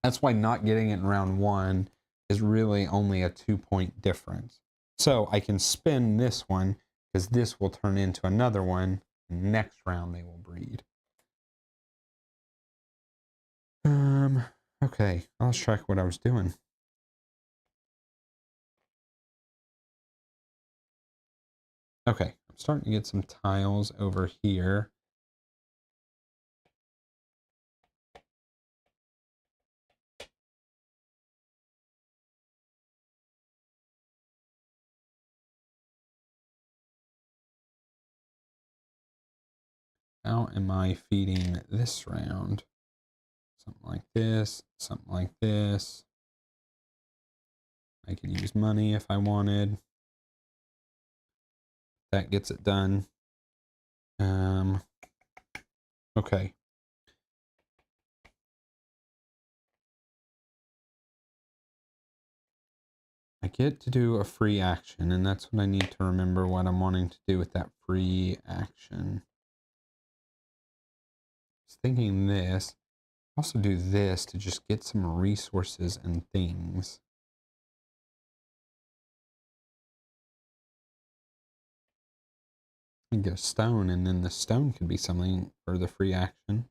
That's why not getting it in round 1 is really only a 2-point difference. So I can spin this one because this will turn into another one. Next round they will breed. Okay, I'll track what I was doing. Okay, I'm starting to get some tiles over here. How am I feeding this round? Something like this, something like this. I could use money if I wanted. That gets it done. Okay. I get to do a free action, and that's what I need to remember what I'm wanting to do with that free action. I was thinking this. Also do this to just get some resources and things. And get a stone, and then the stone could be something for the free action.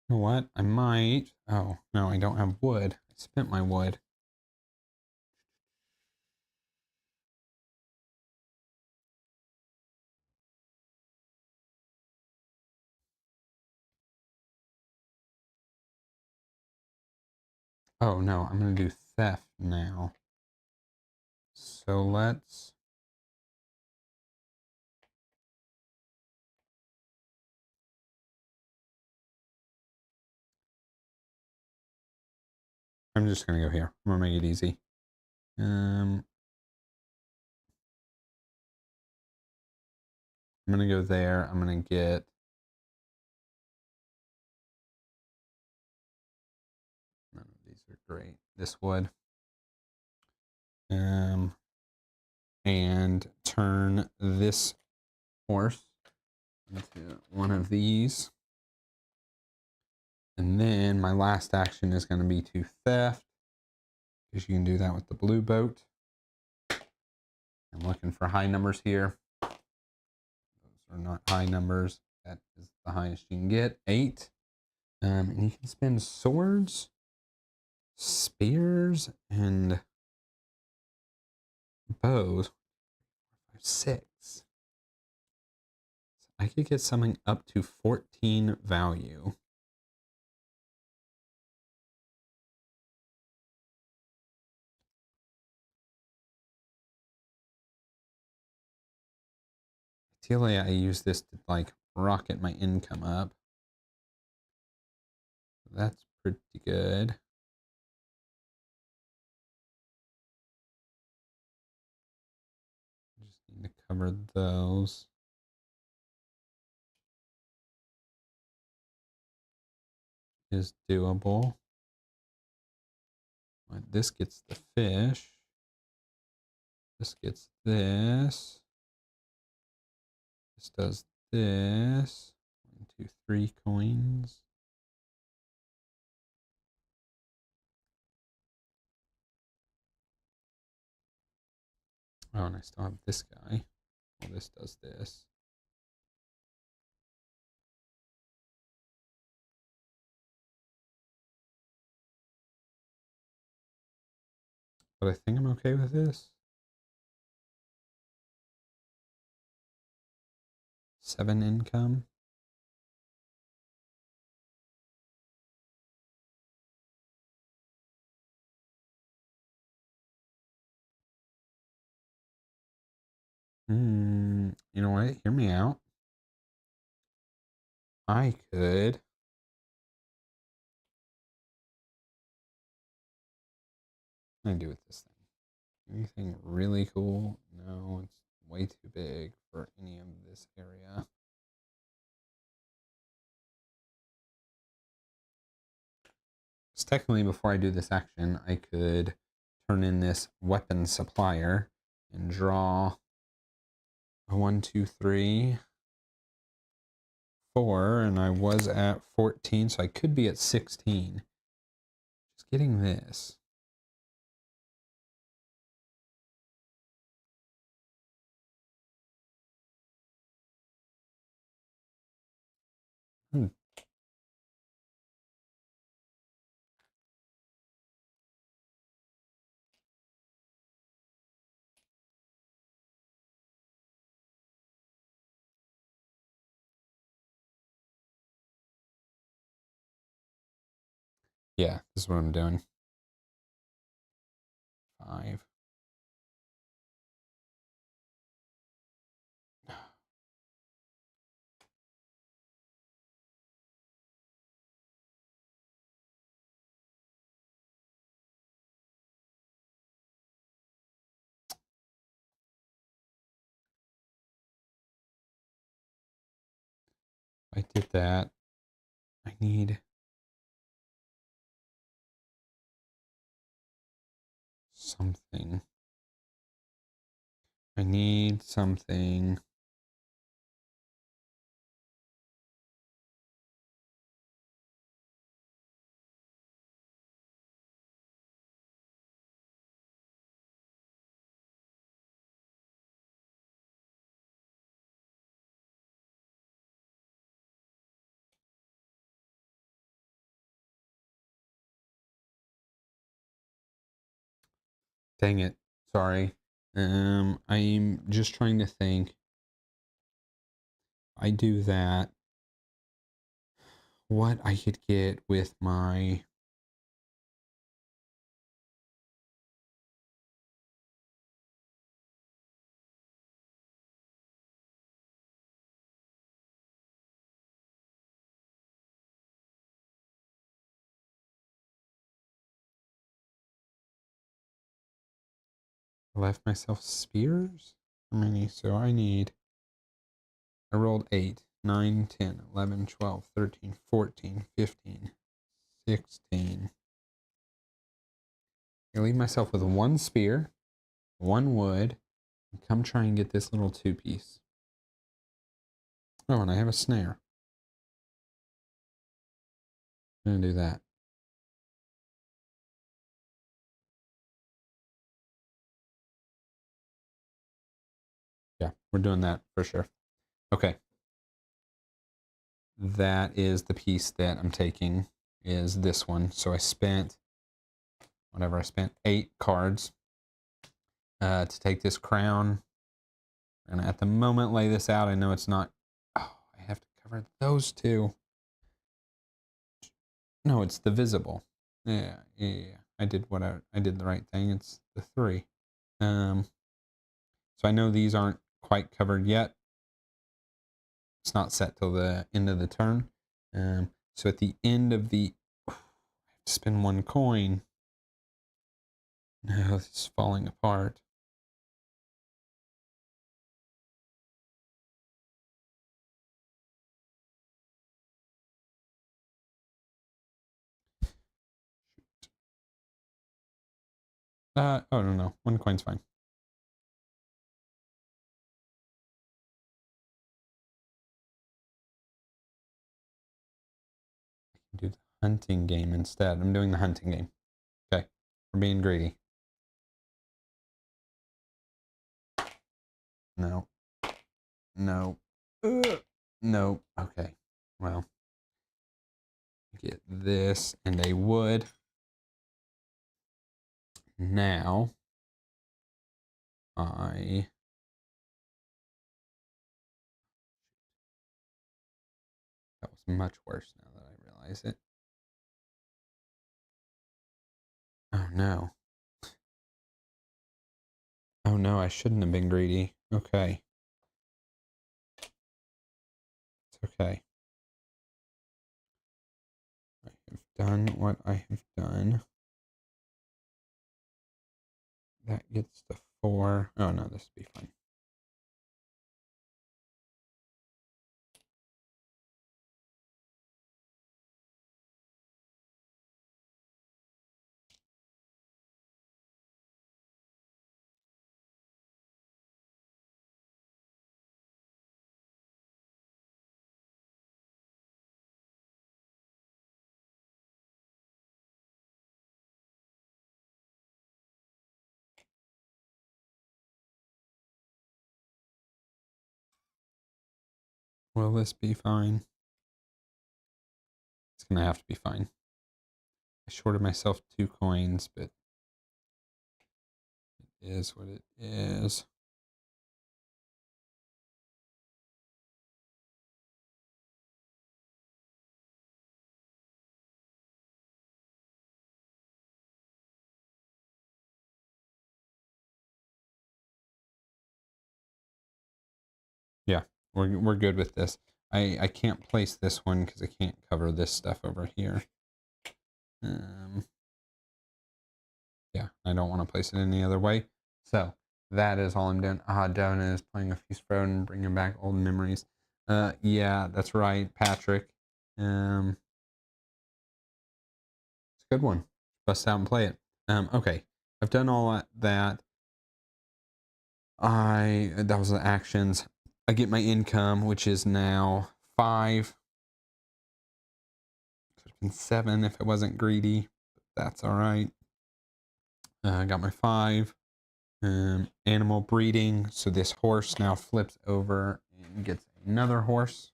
You know what? I might. Oh, no, I don't have wood. I spent my wood. Oh, no, I'm going to do theft now. So let's. I'm just going to go here. I'm going to make it easy. I'm going to go there. I'm going to get. None of these are great. This wood. And turn this horse. into one of these. And then my last action is going to be to theft, because you can do that with the blue boat. I'm looking for high numbers here. Those are not high numbers. That is the highest you can get, 8. And you can spend swords, spears, and bows. 6. So I could get something up to 14 value. Ideally, I use this to like rocket my income up. That's pretty good. Just need to cover those. Is doable. This gets the fish. This gets this. This does this. 1, 2, 3 coins. Oh, and I still have this guy. Well, this does this. But I think I'm okay with this. 7 income. You know what? Hear me out. I could. What do I do with this thing? Anything really cool? No, it's way too big for any of this area. So technically, before I do this action, I could turn in this weapon supplier and draw a 1, 2, 3, 4, and I was at 14, so I could be at 16. Just getting this. Yeah, this is what I'm doing. 5. I did that. I need something. I need something. Dang it. Sorry. I'm just trying to think. I do that. What I could get with my... left myself spears? How many? So I need... I rolled 8, 9, 10, 11, 12, 13, 14, 15, 16. I leave myself with 1 spear, 1 wood, and come try and get this little 2-piece. Oh, and I have a snare. I'm gonna do that. Yeah, we're doing that for sure. Okay. That is the piece that I'm taking, is this one. So I spent, whatever, I spent 8 cards to take this crown. And at the moment, lay this out. I know it's not, oh, I have to cover those 2. No, it's the visible. Yeah. I did I did the right thing. It's the 3. So I know these aren't quite covered yet. It's not set till the end of the turn. So at the end of the, I have to spend 1 coin. No, this is falling apart. Oh no, 1 coin's fine. I can do the hunting game instead. I'm doing the hunting game. Okay, we're being greedy. No. No. No. Okay. Well, get this and a wood. Now, that was much worse now that I realize it. Oh no. Oh no, I shouldn't have been greedy. Okay. It's okay. I have done what I have done. That gets the 4. Oh no, this will be fine. Will this be fine? It's gonna have to be fine. I shorted myself 2 coins, but it is what it is. Yeah, we're good with this. I can't place this one because I can't cover this stuff over here. Yeah, I don't want to place it any other way. So that is all I'm doing. Devin is playing a Feast for Odin, bringing back old memories. Yeah, that's right, Patrick. It's a good one. Bust out and play it. Okay, I've done all that. That was the actions. I get my income, which is now 5. Could have been 7 if it wasn't greedy. But that's all right. I got my 5. Animal breeding. So this horse now flips over and gets another horse.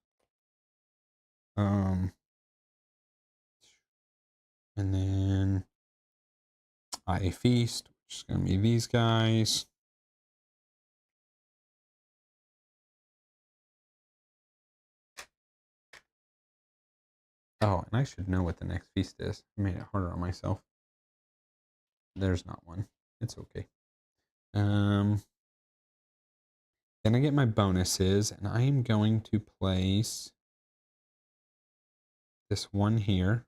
And then I feast, which is going to be these guys. Oh, and I should know what the next feast is. I made it harder on myself. There's not one. It's okay. Then I get my bonuses, and I am going to place this one here.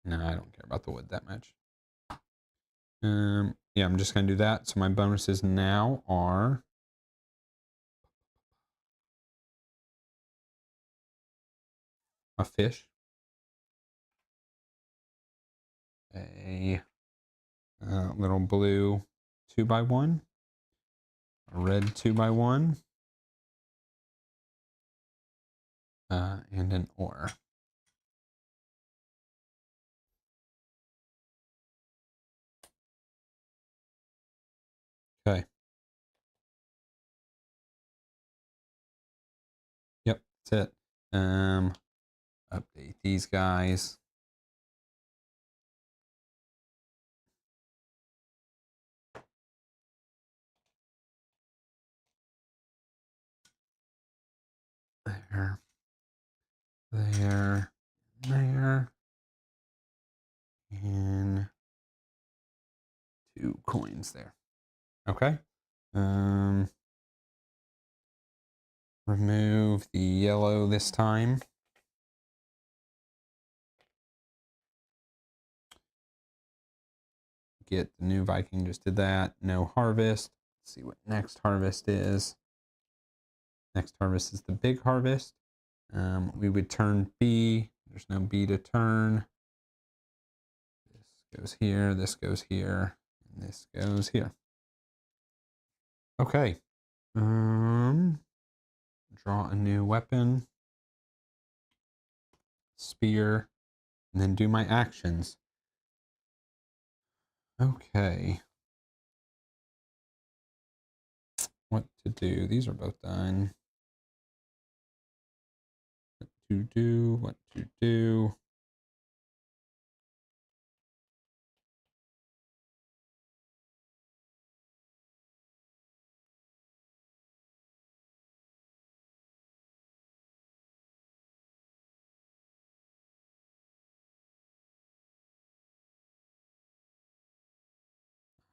No, I don't care about the wood that much. Yeah, I'm just going to do that. So my bonuses now are a fish, a little blue 2x1, a red 2x1, and an ore. Okay. Yep, that's it. Update these guys. There, there, there, and 2 coins there. Okay. Remove the yellow this time. Get the new Viking, just did that. No harvest. Let's see what next harvest is. Next harvest is the big harvest. We would turn B. There's no B to turn. This goes here, this goes here, and this goes here. Okay. Draw a new weapon. Spear. And then do my actions. Okay. What to do? These are both done. What to do? What to do?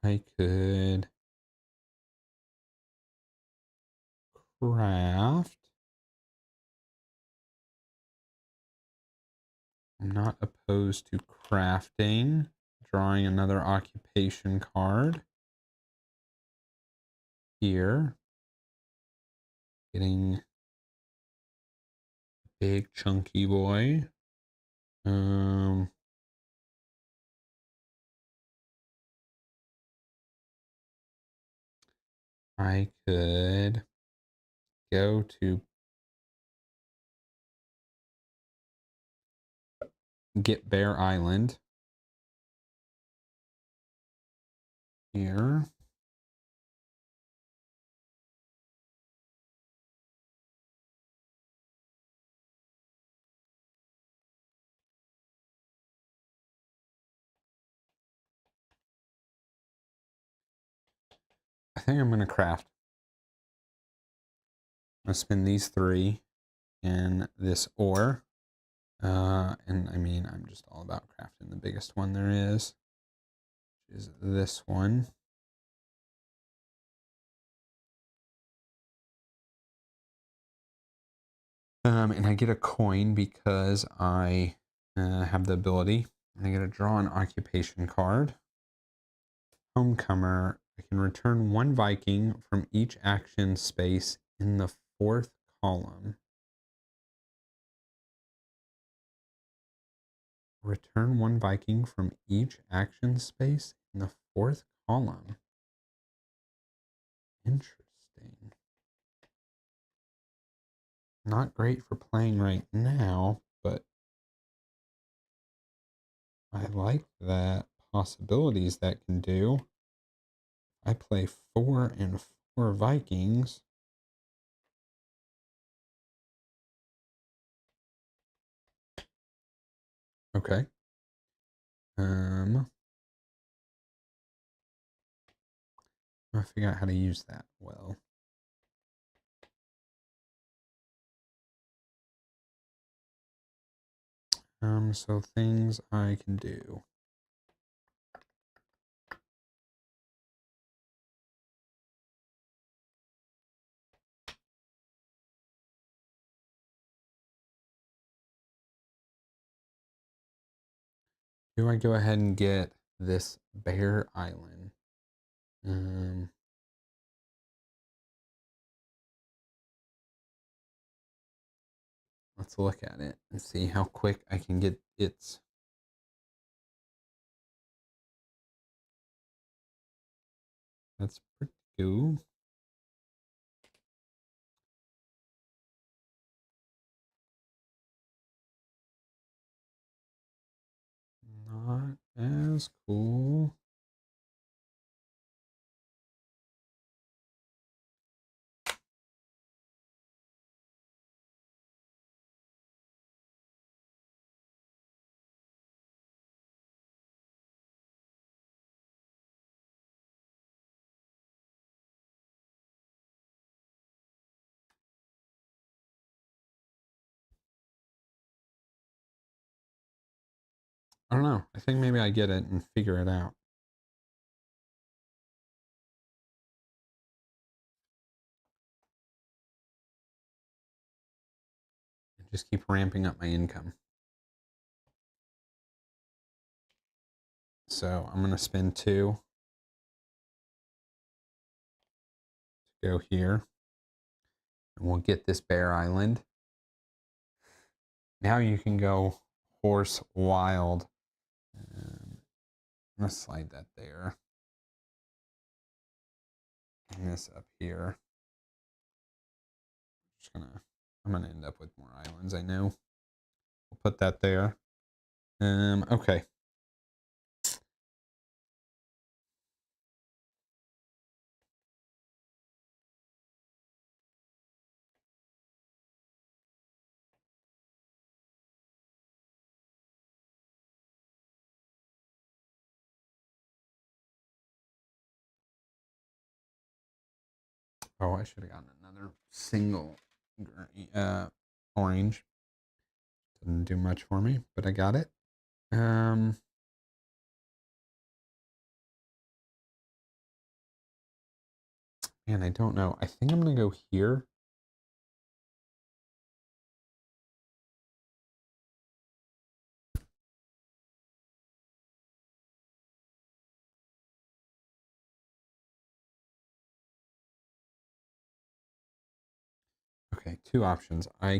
I could craft. I'm not opposed to crafting. Drawing another occupation card. Here. Getting a big chunky boy. I could go to get Bear Island. Here. I think I'm going to craft. I'm going to spend these 3 in this ore. And I mean, I'm just all about crafting the biggest one there is, which is this one. And I get a coin because I have the ability. I get to draw an occupation card. Homecomer. I can return 1 Viking from each action space in the 4th column. Return 1 Viking from each action space in the 4th column. Interesting. Not great for playing right now, but I like that possibilities that can do. I play 4 and 4 Vikings. Okay. I figure out how to use that well. So things I can do. Do I go ahead and get this Bear Island? Let's look at it and see how quick I can get its That's pretty cool. Not as cool. I don't know. I think maybe I get it and figure it out. And just keep ramping up my income. So I'm going to spend 2 to go here. And we'll get this Bear Island. Now you can go horse wild. I'm going to slide that there. And this up here. I'm gonna end up with more islands, I know. We'll put that there. Okay. Oh, I should have gotten another single orange. Didn't do much for me, but I got it. Man, I don't know. I think I'm gonna go here. Okay, 2 options. I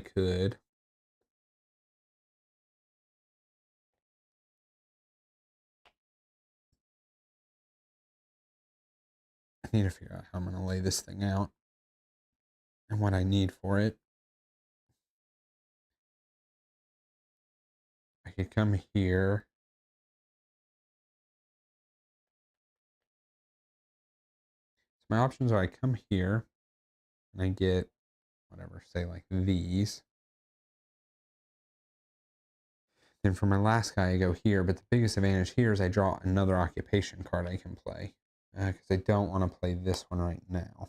need to figure out how I'm gonna lay this thing out and what I need for it. I could come here. So my options are I come here and I get whatever, say like these. Then for my last guy, I go here. But the biggest advantage here is I draw another occupation card I can play. Because I don't want to play this one right now.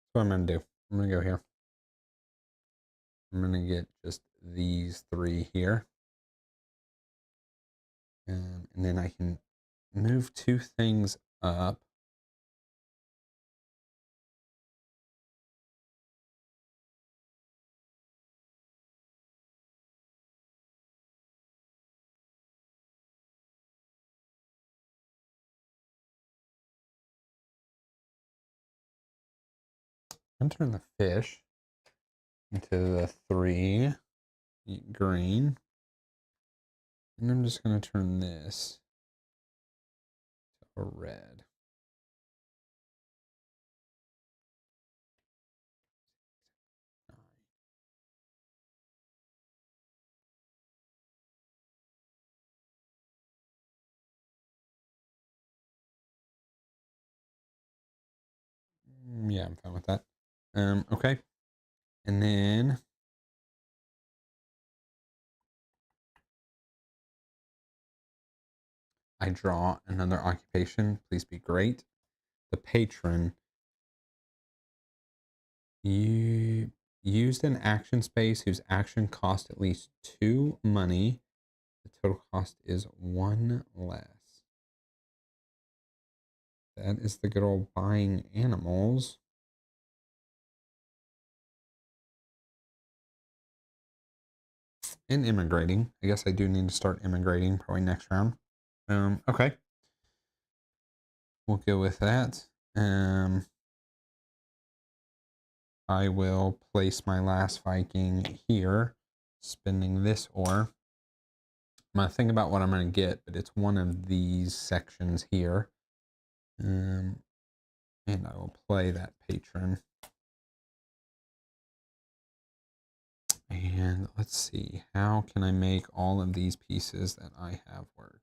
So what I'm going to do, I'm going to go here. I'm going to get just these 3 here. And then I can move 2 things up. I'm going to turn the fish into the 3 green. And I'm just going to turn this to a red. Yeah, I'm fine with that. Okay. And then I draw another occupation. Please be great. The patron. You used an action space whose action cost at least 2 money. The total cost is 1 less. That is the good old buying animals. And immigrating. I guess I do need to start immigrating probably next round. Okay. We'll go with that. I will place my last Viking here, spending this ore. I'm going to think about what I'm going to get, but it's one of these sections here. And I will play that patron. And let's see, how can I make all of these pieces that I have work?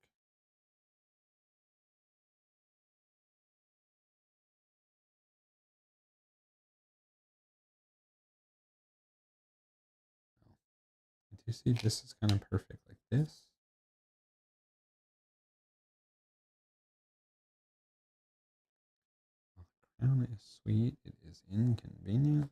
Do you see this is kind of perfect like this? The crown is sweet, it is inconvenient.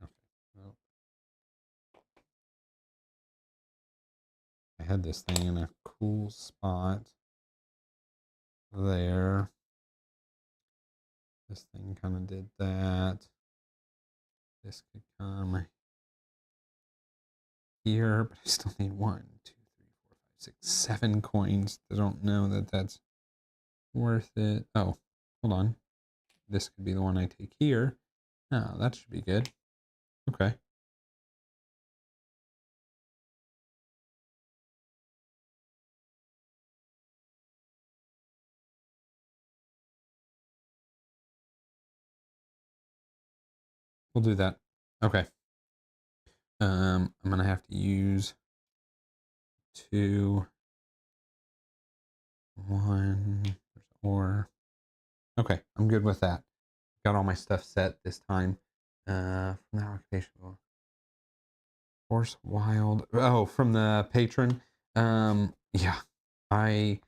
Okay, well, I had this thing in a cool spot there. This thing kind of did that. This could come here, but I still need 1, 2, 3, 4, 5, 6, 7 coins. I don't know that that's worth it. Oh, hold on. This could be the one I take here. Oh, that should be good. Okay. We'll do that. Okay. I'm gonna have to use 2, 1, or okay, I'm good with that. Got all my stuff set this time. From the occupation, Horse Wild. Oh, from the patron. Yeah, I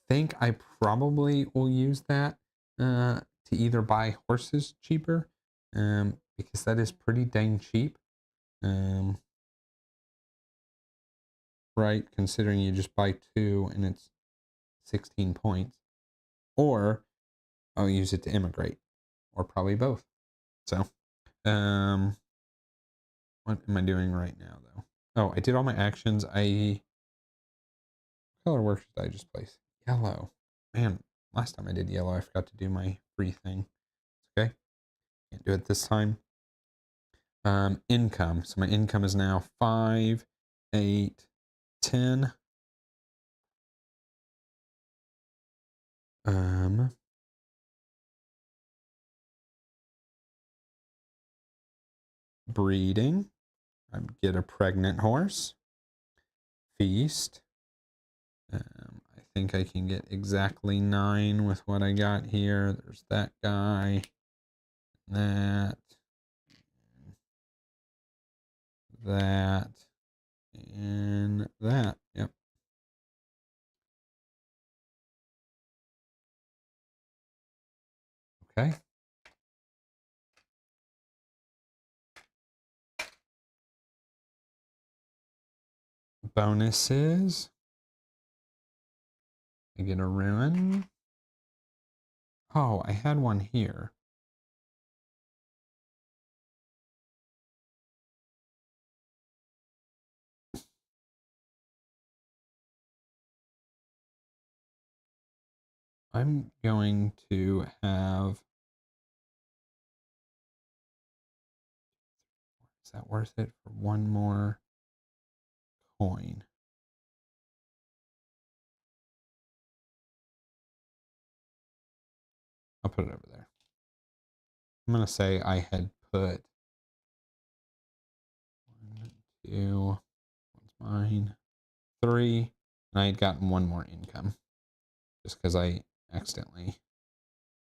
think I probably will use that to either buy horses cheaper, because that is pretty dang cheap. Right, considering you just buy 2 and it's 16 points, or I'll use it to immigrate, or probably both. So, what am I doing right now though? Oh, I did all my actions. What color works did I just place? Yellow. Man, last time I did yellow, I forgot to do my free thing. Okay, can't do it this time. Income. So my income is now 5, 8, 10. Breeding. I get a pregnant horse. Feast. I think I can get exactly 9 with what I got here. There's that guy. That. That. And that. Yep. Okay. Bonuses. I get a ruin. Oh, I had one here. I'm going to have. Is that worth it for one more coin? I'll put it over there. I'm going to say I had put 1, 2. What's fine. 3. And I had gotten 1 more income. Just because I accidentally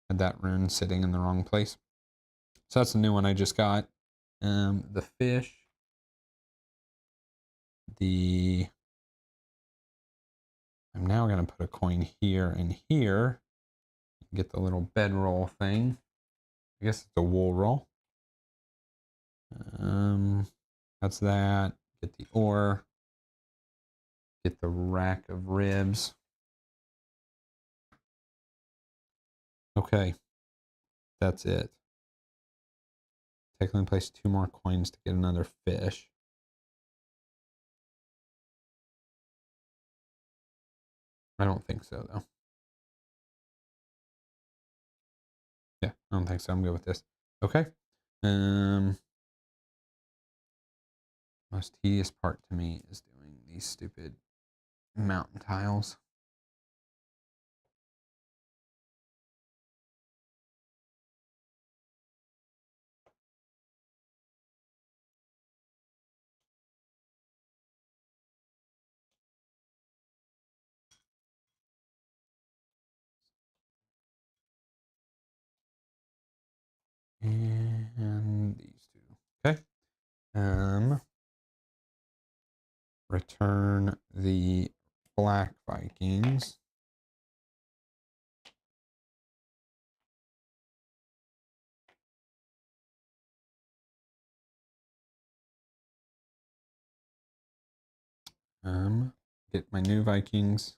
had that rune sitting in the wrong place. So that's the new one I just got. The fish. I'm now going to put a coin here and here. Get the little bedroll thing. I guess it's a wool roll. That's that. Get the ore. Get the rack of ribs. Okay. That's it. Technically place 2 more coins to get another fish. I don't think so, though. Yeah, I don't think so. I'm good with this. Okay. Most tedious part to me is doing these stupid mountain tiles. And these 2. Okay. Return the Black Vikings. Get my new Vikings.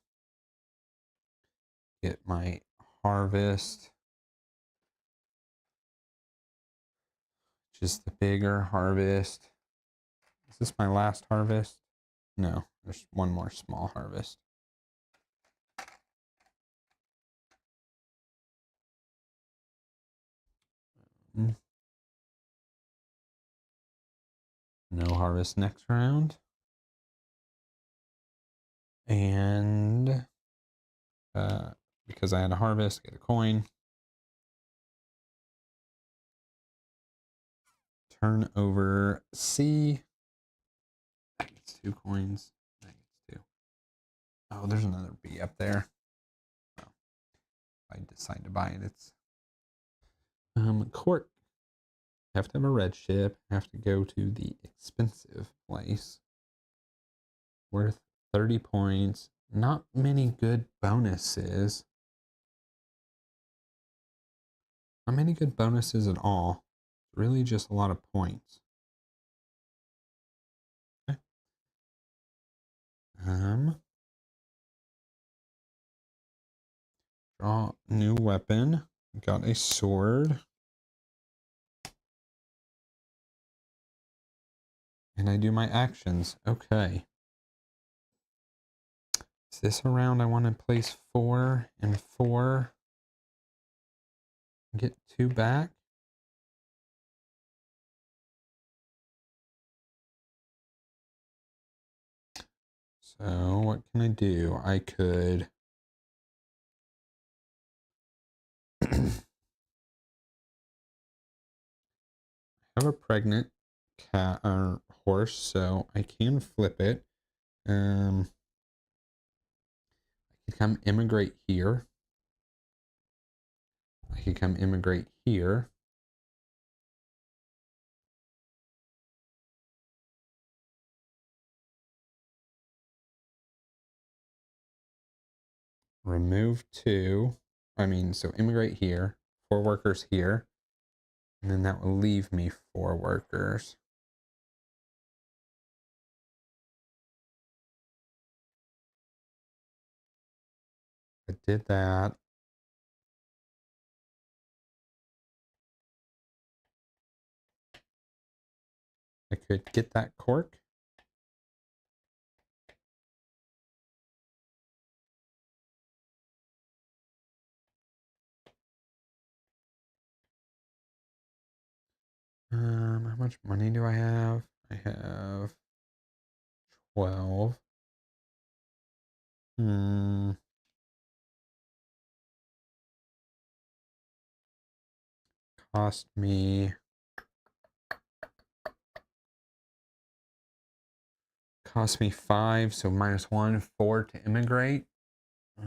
Get my harvest, which is the bigger harvest. Is this my last harvest? No, there's 1 more small harvest. No harvest next round. And because I had a harvest, get a coin. Turn over C. That gets 2 coins. That gets 2. Oh, there's another B up there. Well, if I decide to buy it, it's court. Have to have a red ship. Have to go to the expensive place. Worth 30 points. Not many good bonuses. Not many good bonuses at all. Really just a lot of points. Okay. Draw new weapon. Got a sword. And I do my actions. Okay. Is this a round I want to place 4 and 4? Get 2 back? So what can I do? I could have a pregnant cat or horse, so I can flip it. I could come immigrate here. I could come immigrate here. Remove 2. So immigrate here. 4 workers here. And then that will leave me 4 workers. I did that. I could get that cork. How much money do I have? I have 12. Cost me cost me 5, so -1, 4 to immigrate. I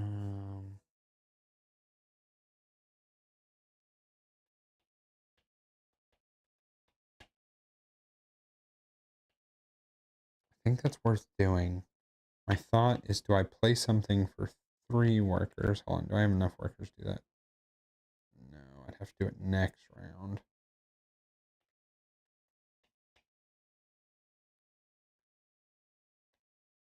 think that's worth doing. My thought is, do I play something for 3 workers? Hold on, do I have enough workers to do that? No, I'd have to do it next round.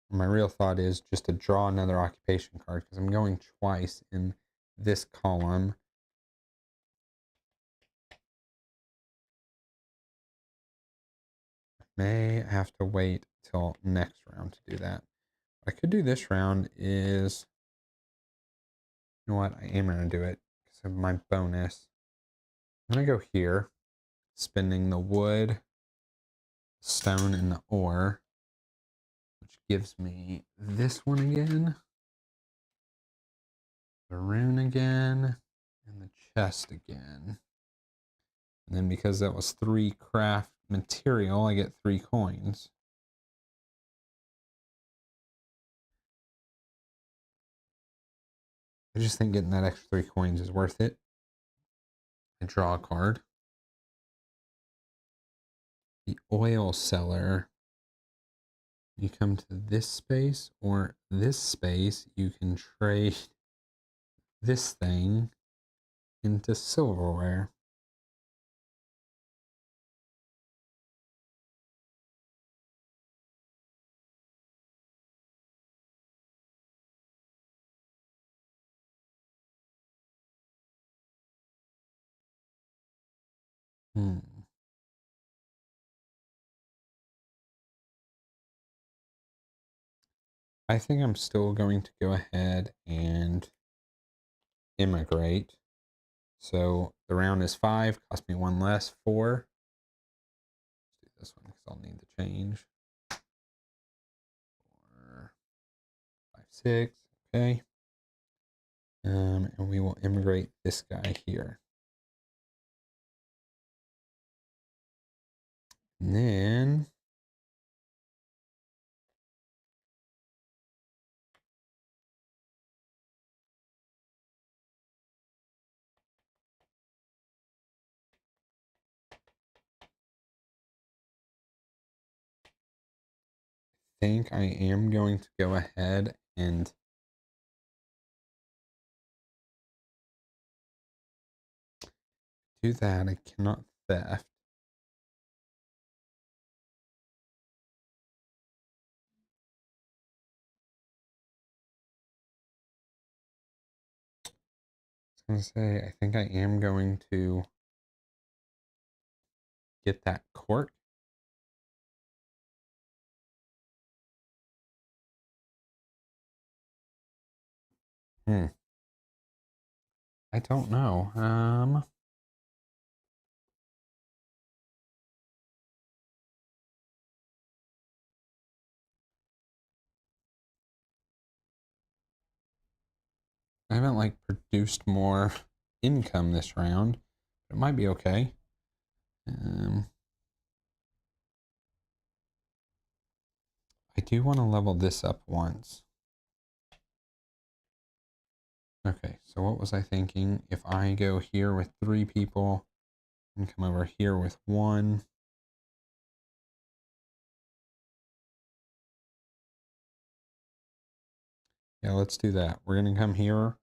My real thought is just to draw another occupation card because I'm going twice in this column. May have to wait till next round to do that. What I could do this round is, you know what, I am going to do it because of my bonus. I'm going to go here, spending the wood, stone, and the ore, which gives me this one again, the rune again, and the chest again. And then because that was 3 craft material, I get 3 coins. I just think getting that extra 3 coins is worth it. I draw a card. The oil seller. You come to this space or this space, you can trade this thing into silverware. I think I'm still going to go ahead and immigrate. So the round is 5, cost me 1 less, 4. Let's do this one because I'll need the change. 4, 5, 6, okay. And we will immigrate this guy here. And then I think I am going to go ahead and do that. I cannot theft. I was going to say, I think I am going to get that cork. I don't know. I haven't like produced more income this round. It might be okay. I do want to level this up once. Okay, so what was I thinking? If I go here with 3 people and come over here with 1. Yeah, let's do that. We're going to come here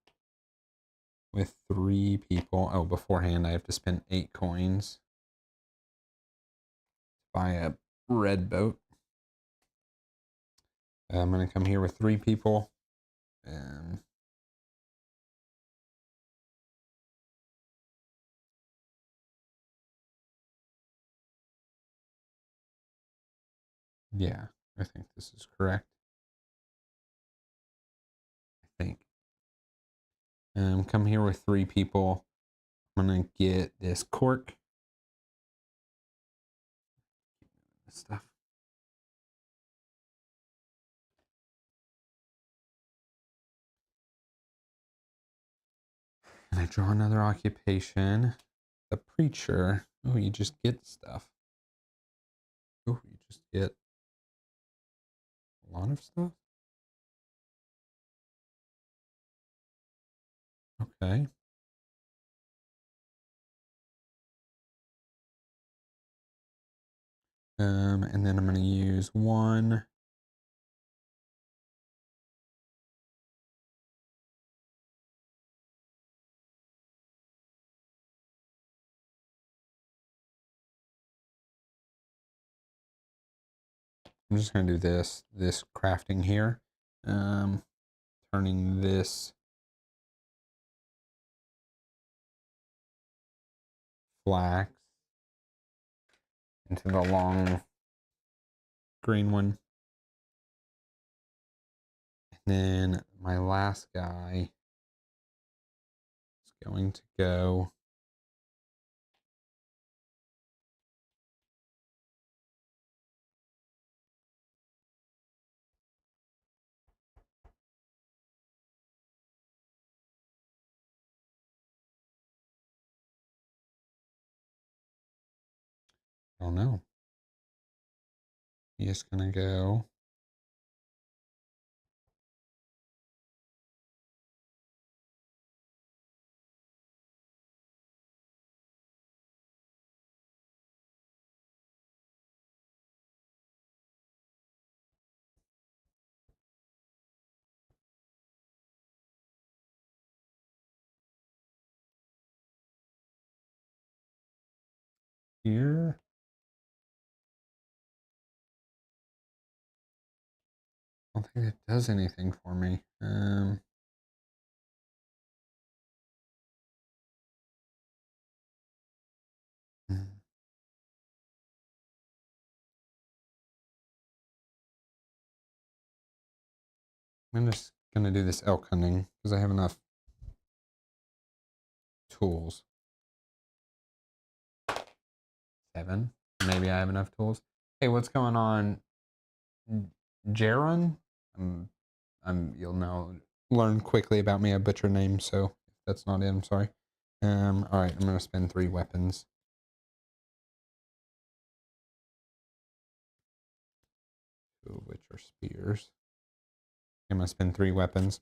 with 3 people. Oh, beforehand, I have to spend 8 coins to buy a red boat. I'm going to come here with 3 people. Yeah, I think this is correct. I think. Come here with 3 people. I'm going to get this cork. This stuff. And I draw another occupation. The preacher. Oh, you just get stuff. Oh, you just get lot of stuff. Okay. And then I'm going to use one. I'm just going to do this crafting here. Turning this flax into the long green one. And then my last guy is going to go I don't know. He's going to go here. I don't think it does anything for me. I'm just going to do this elk hunting because I have enough tools. 7. Maybe I have enough tools. Hey, what's going on, Jaron? You'll know, learn quickly about me. I butcher names, so if that's not it, I'm sorry. All right, I'm gonna spend 3 weapons. 2 of which are spears. I'm gonna spend 3 weapons.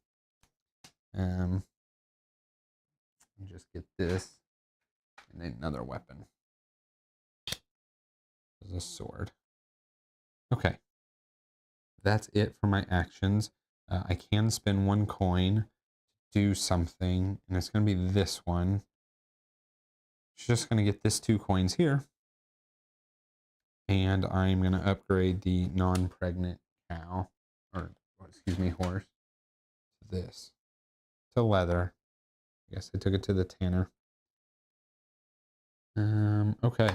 Just get this and another weapon. There's a sword. Okay, that's it for my actions. I can spend 1 coin, do something, and it's gonna be this one. It's just gonna get this 2 coins here, and I'm gonna upgrade the non-pregnant cow, or excuse me, horse, to this, to leather. I guess I took it to the tanner. Okay.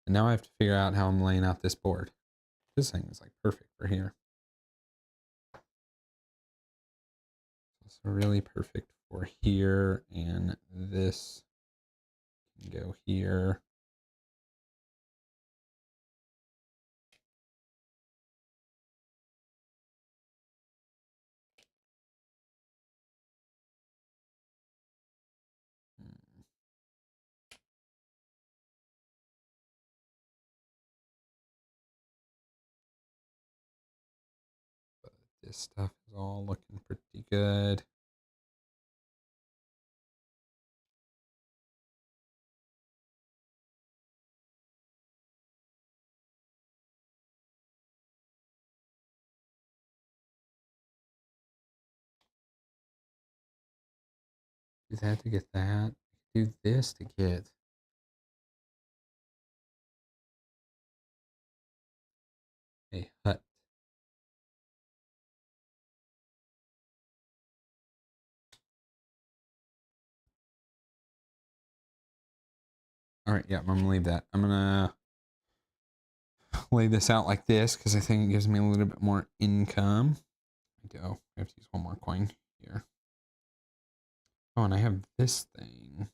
And now I have to figure out how I'm laying out this board. This thing is like perfect for here. It's really perfect for here, and this can go here. But this stuff is all looking pretty good. Do that to get that. Do this to get a hut. All right, yeah, I'm gonna leave that. I'm gonna lay this out like this because I think it gives me a little bit more income. Go. I have to use 1 more coin here. Oh, and I have this thing.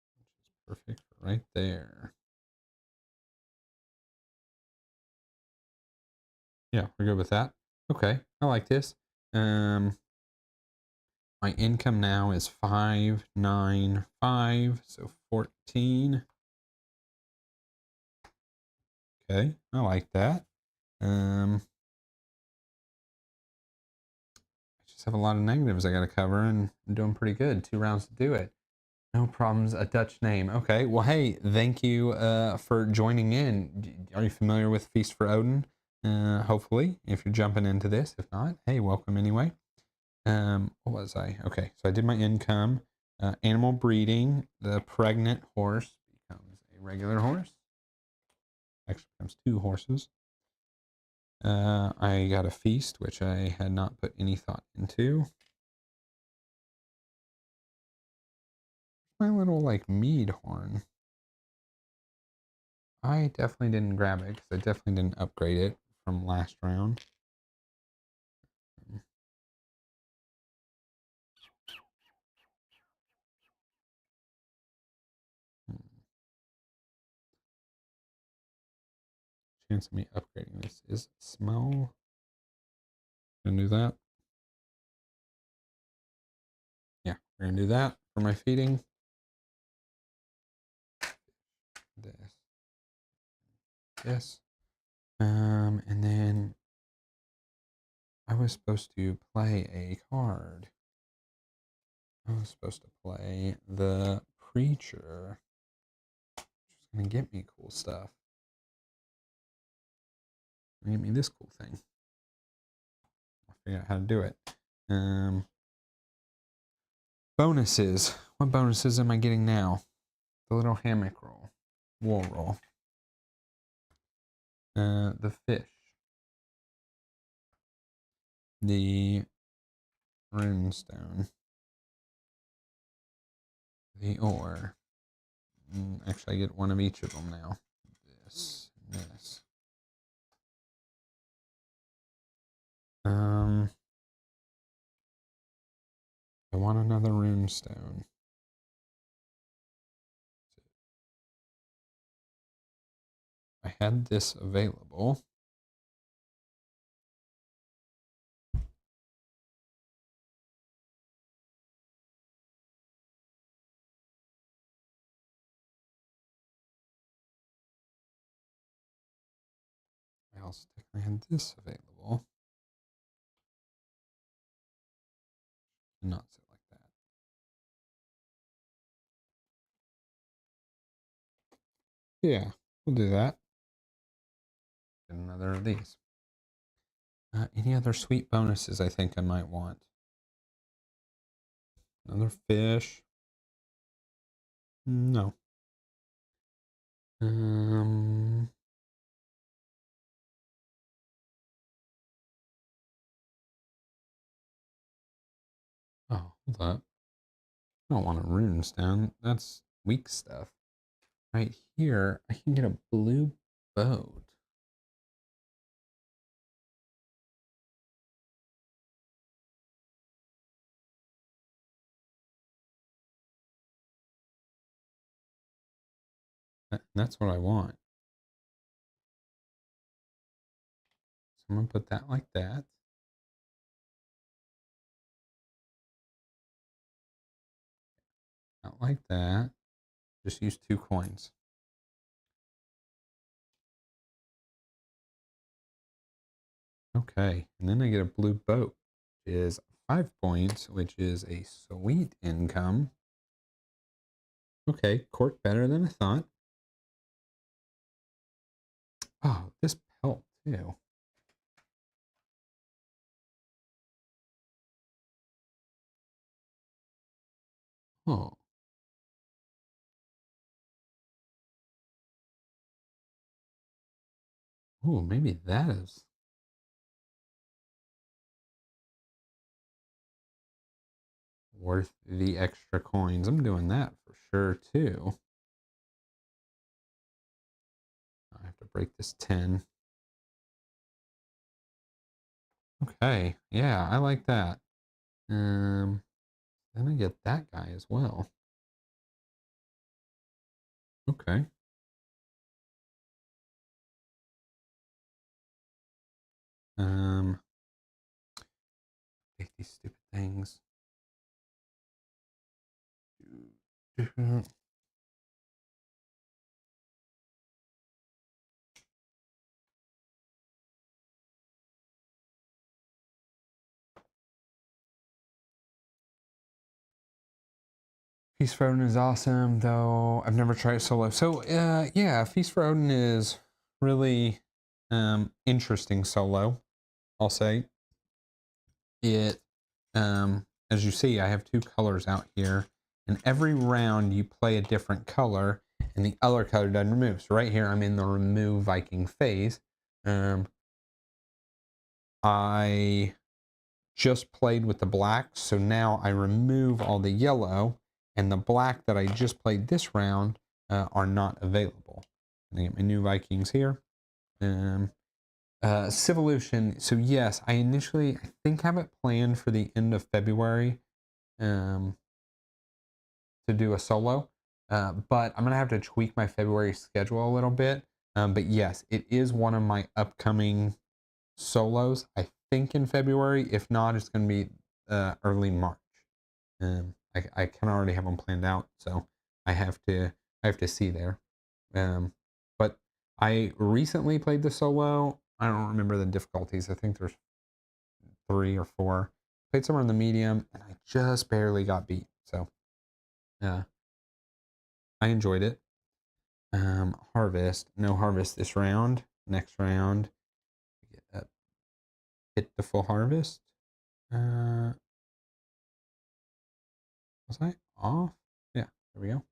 Which is perfect right there. Yeah, we're good with that. Okay, I like this. My income now is 595, so 14. Okay, I like that. I just have a lot of negatives I got to cover, and I'm doing pretty good. 2 rounds to do it. No problems. A Dutch name. Okay. Well, hey, thank you for joining in. Are you familiar with Feast for Odin? Hopefully, if you're jumping into this. If not, hey, welcome anyway. What was I? Okay, so I did my income. Animal breeding. The pregnant horse becomes a regular horse. Actually becomes 2 horses. I got a feast, which I had not put any thought into. My little, like, mead horn. I definitely didn't grab it because I definitely didn't upgrade it from last round. Chance of me upgrading this is small. Gonna do that. Yeah, we're gonna do that for my feeding. This. And then I was supposed to play a card. I was supposed to play the Preacher, which is gonna get me cool stuff. Get me this cool thing. I'll figure out how to do it. Bonuses. What bonuses am I getting now? The little hammock roll. Wool roll. The fish. The runestone. The ore. Actually, I get one of each of them now. This and this. I want another runestone. I had this available. I also technically had this available. Not sit like that. Yeah, we'll do that. Get another of these. Any other sweet bonuses I think I might want? Another fish. No. Oh, hold up. I don't want a runestone. That's weak stuff. Right here, I can get a blue boat. That's what I want. So I'm going to put that like that. Not like that. Just use 2 coins. Okay, and then I get a blue boat, which is 5 points, which is a sweet income. Okay, court better than I thought. Oh, this pelt too. Oh. Oh, maybe that is worth the extra coins. I'm doing that for sure too. I have to break this 10. Okay, yeah, I like that. Then I get that guy as well. Okay. Take these stupid things. Feast for Odin is awesome, though I've never tried it solo. So, yeah, Feast for Odin is really interesting solo, I'll say. It, as you see, I have two colors out here, and every round you play a different color, and the other color doesn't remove. So right here, I'm in the remove Viking phase. I just played with the black, so now I remove all the yellow, and the black that I just played this round are not available. I get my new Vikings here. Civolution. So yes, I initially I think have it planned for the end of February to do a solo, but I'm gonna have to tweak my February schedule a little bit. But yes, it is one of my upcoming solos. I think in February. If not, it's gonna be early March. I can already have them planned out, so I have to see there. But I recently played the solo. I don't remember the difficulties. I think there's 3 or 4. Played somewhere in the medium, and I just barely got beat. So, I enjoyed it. Harvest, no harvest this round. Next round, hit the full harvest. Was I off? Yeah, there we go.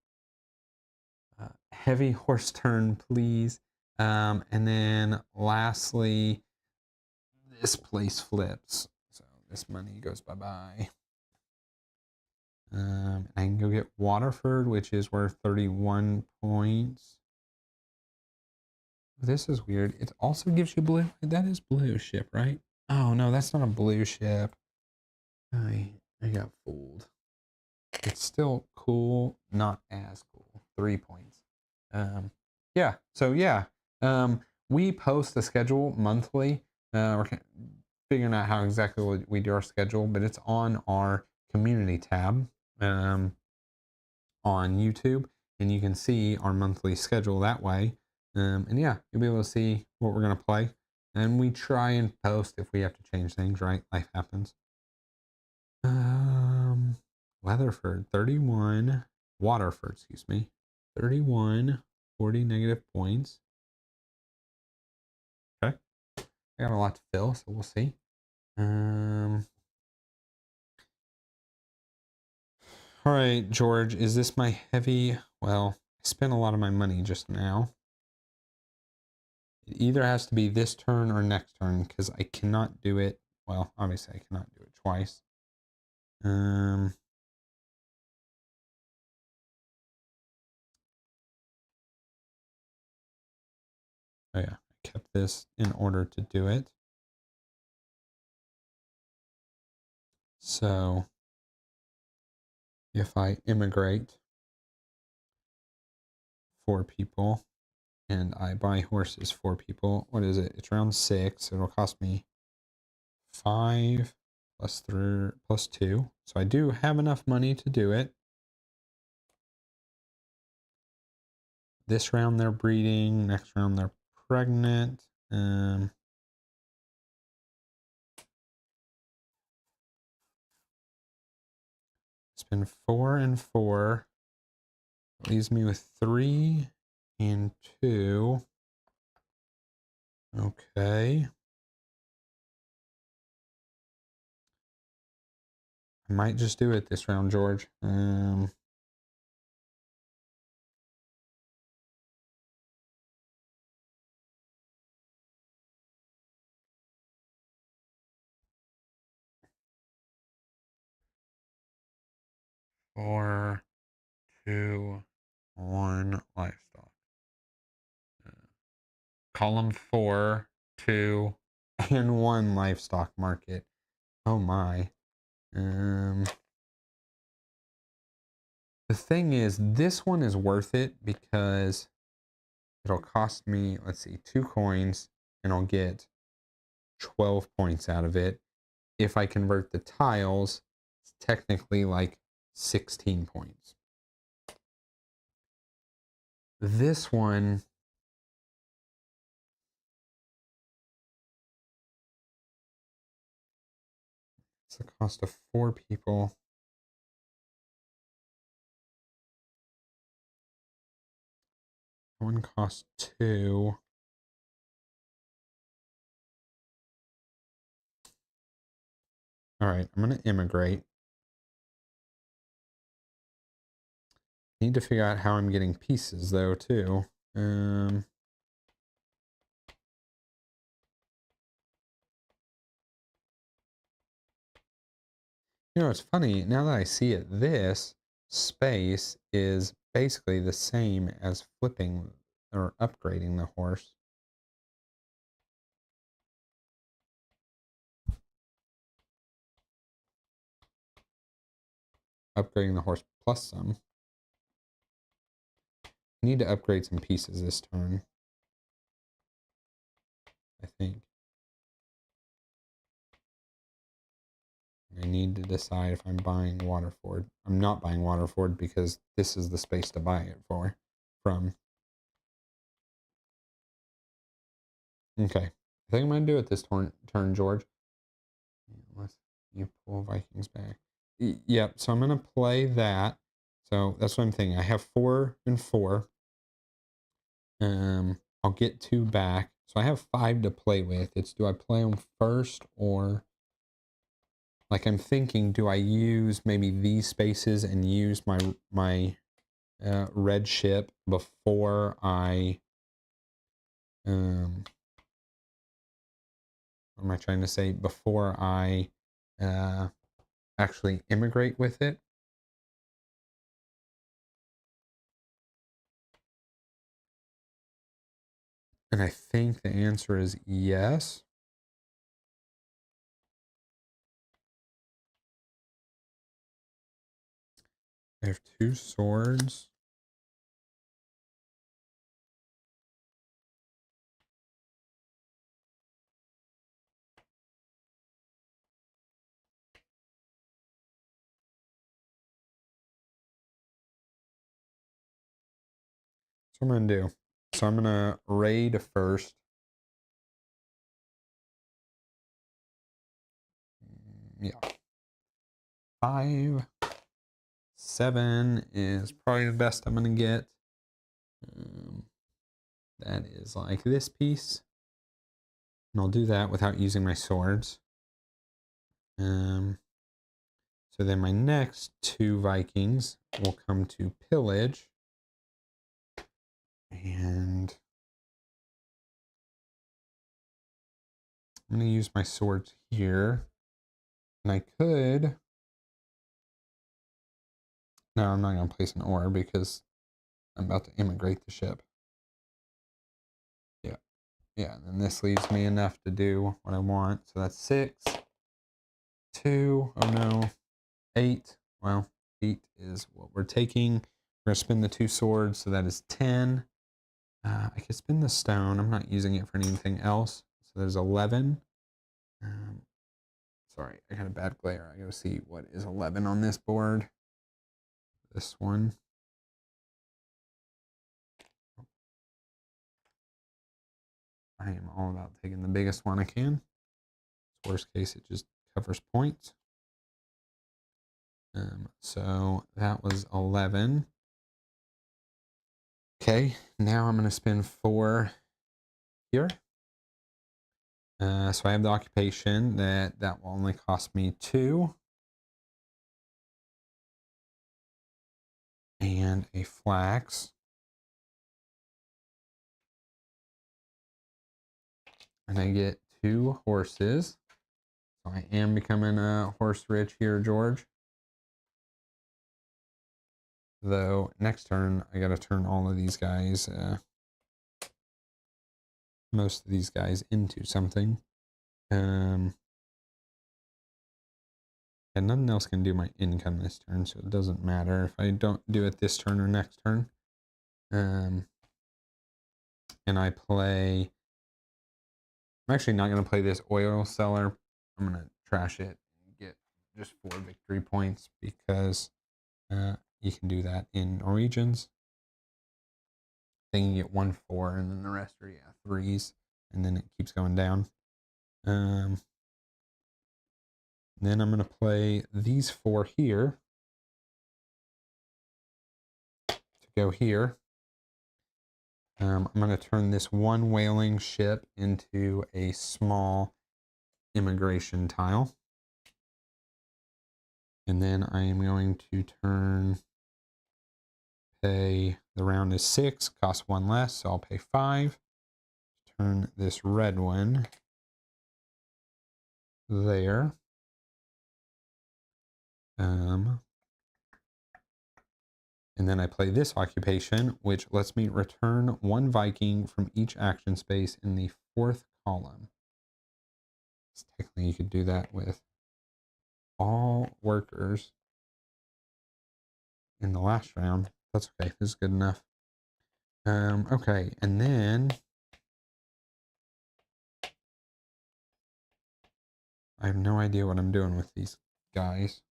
Heavy horse turn, please. And then lastly, this place flips. So this money goes bye-bye. I can go get Waterford, which is worth 31 points. This is weird. It also gives you blue. That is blue ship, right? Oh, no, that's not a blue ship. I got fooled. It's still cool, not as cool. 3 points. Yeah, so yeah. We post the schedule monthly. We're figuring out how exactly we do our schedule, but it's on our community tab on YouTube, and you can see our monthly schedule that way. And yeah, you'll be able to see what we're gonna play. And we try and post if we have to change things, right? Life happens. Weatherford, 31. Waterford, excuse me. 31, 40 negative points. Okay. I got a lot to fill, so we'll see. All right, George, is this my heavy? Well, I spent a lot of my money just now. It either has to be this turn or next turn because I cannot do it. Well, obviously I cannot do it twice. Oh yeah, I kept this in order to do it. So if I immigrate 4 people and I buy horses 4 people, what is it? It's around 6. So it'll cost me 5 plus 3 plus 2. So I do have enough money to do it. This round they're breeding. Next round they're pregnant. It's been 4 and 4. It leaves me with 3 and 2. Okay. I might just do it this round, George. 4, 2, 1 livestock. Column 4, 2, and 1 livestock market. Oh my. The thing is, this one is worth it because it'll cost me, let's see, 2 coins, and I'll get 12 points out of it. If I convert the tiles, it's technically like 16 points. This one, it's the cost of 4 people. One costs 2. All right, I'm going to immigrate. Need to figure out how I'm getting pieces, though, too. You know, it's funny, now that I see it, this space is basically the same as flipping or upgrading the horse. Upgrading the horse plus some. I need to upgrade some pieces this turn, I think. I need to decide if I'm buying Waterford. I'm not buying Waterford because this is the space to buy it from. Okay. I think I'm going to do it this turn, George. Unless you pull Vikings back. Yep, so I'm going to play that. So that's what I'm thinking. I have 4 and 4. I'll get 2 back. So I have 5 to play with. It's do I play them first or... Like I'm thinking, do I use maybe these spaces and use my red ship before I what am I trying to say? Before I actually immigrate with it? And I think the answer is yes. I have 2 swords. So I'm going to do. So I'm going to raid first. Yeah. 5. 7 is probably the best I'm going to get. That is like this piece. And I'll do that without using my swords. So then my next 2 Vikings will come to pillage. And I'm going to use my swords here. And I could... No, I'm not going to place an ore because I'm about to immigrate the ship. Yeah. Yeah, and then this leaves me enough to do what I want. So that's 6. 2. Oh no. 8. Well, 8 is what we're taking. We're going to spin the 2 swords, so that is 10. I could spin the stone. I'm not using it for anything else. So there's 11. Sorry, I got a bad glare. I gotta see what is 11 on this board. This one. I am all about taking the biggest one I can. Worst case, it just covers points. So that was 11. Okay, now I'm gonna spin 4 here. So I have the occupation that will only cost me 2. And a flax. And I get 2 horses. So I am becoming horse rich here, George. Though next turn, I gotta turn all of these guys, most of these guys into something. And nothing else can do my income this turn, so it doesn't matter if I don't do it this turn or next turn. And I play... I'm actually not going to play this oil seller. I'm going to trash it and get just 4 victory points because you can do that in Norwegians. Then you get 1 4, and then the rest are 3s, and then it keeps going down. Then I'm going to play these 4 here to go here. I'm going to turn this one whaling ship into a small immigration tile. And then I am going to pay, the round is 6, costs 1 less, so I'll pay 5. Turn this red one there. And then I play this occupation, which lets me return 1 Viking from each action space in the 4th column. So technically, you could do that with all workers in the last round. That's okay. This is good enough. Okay, and then I have no idea what I'm doing with these guys.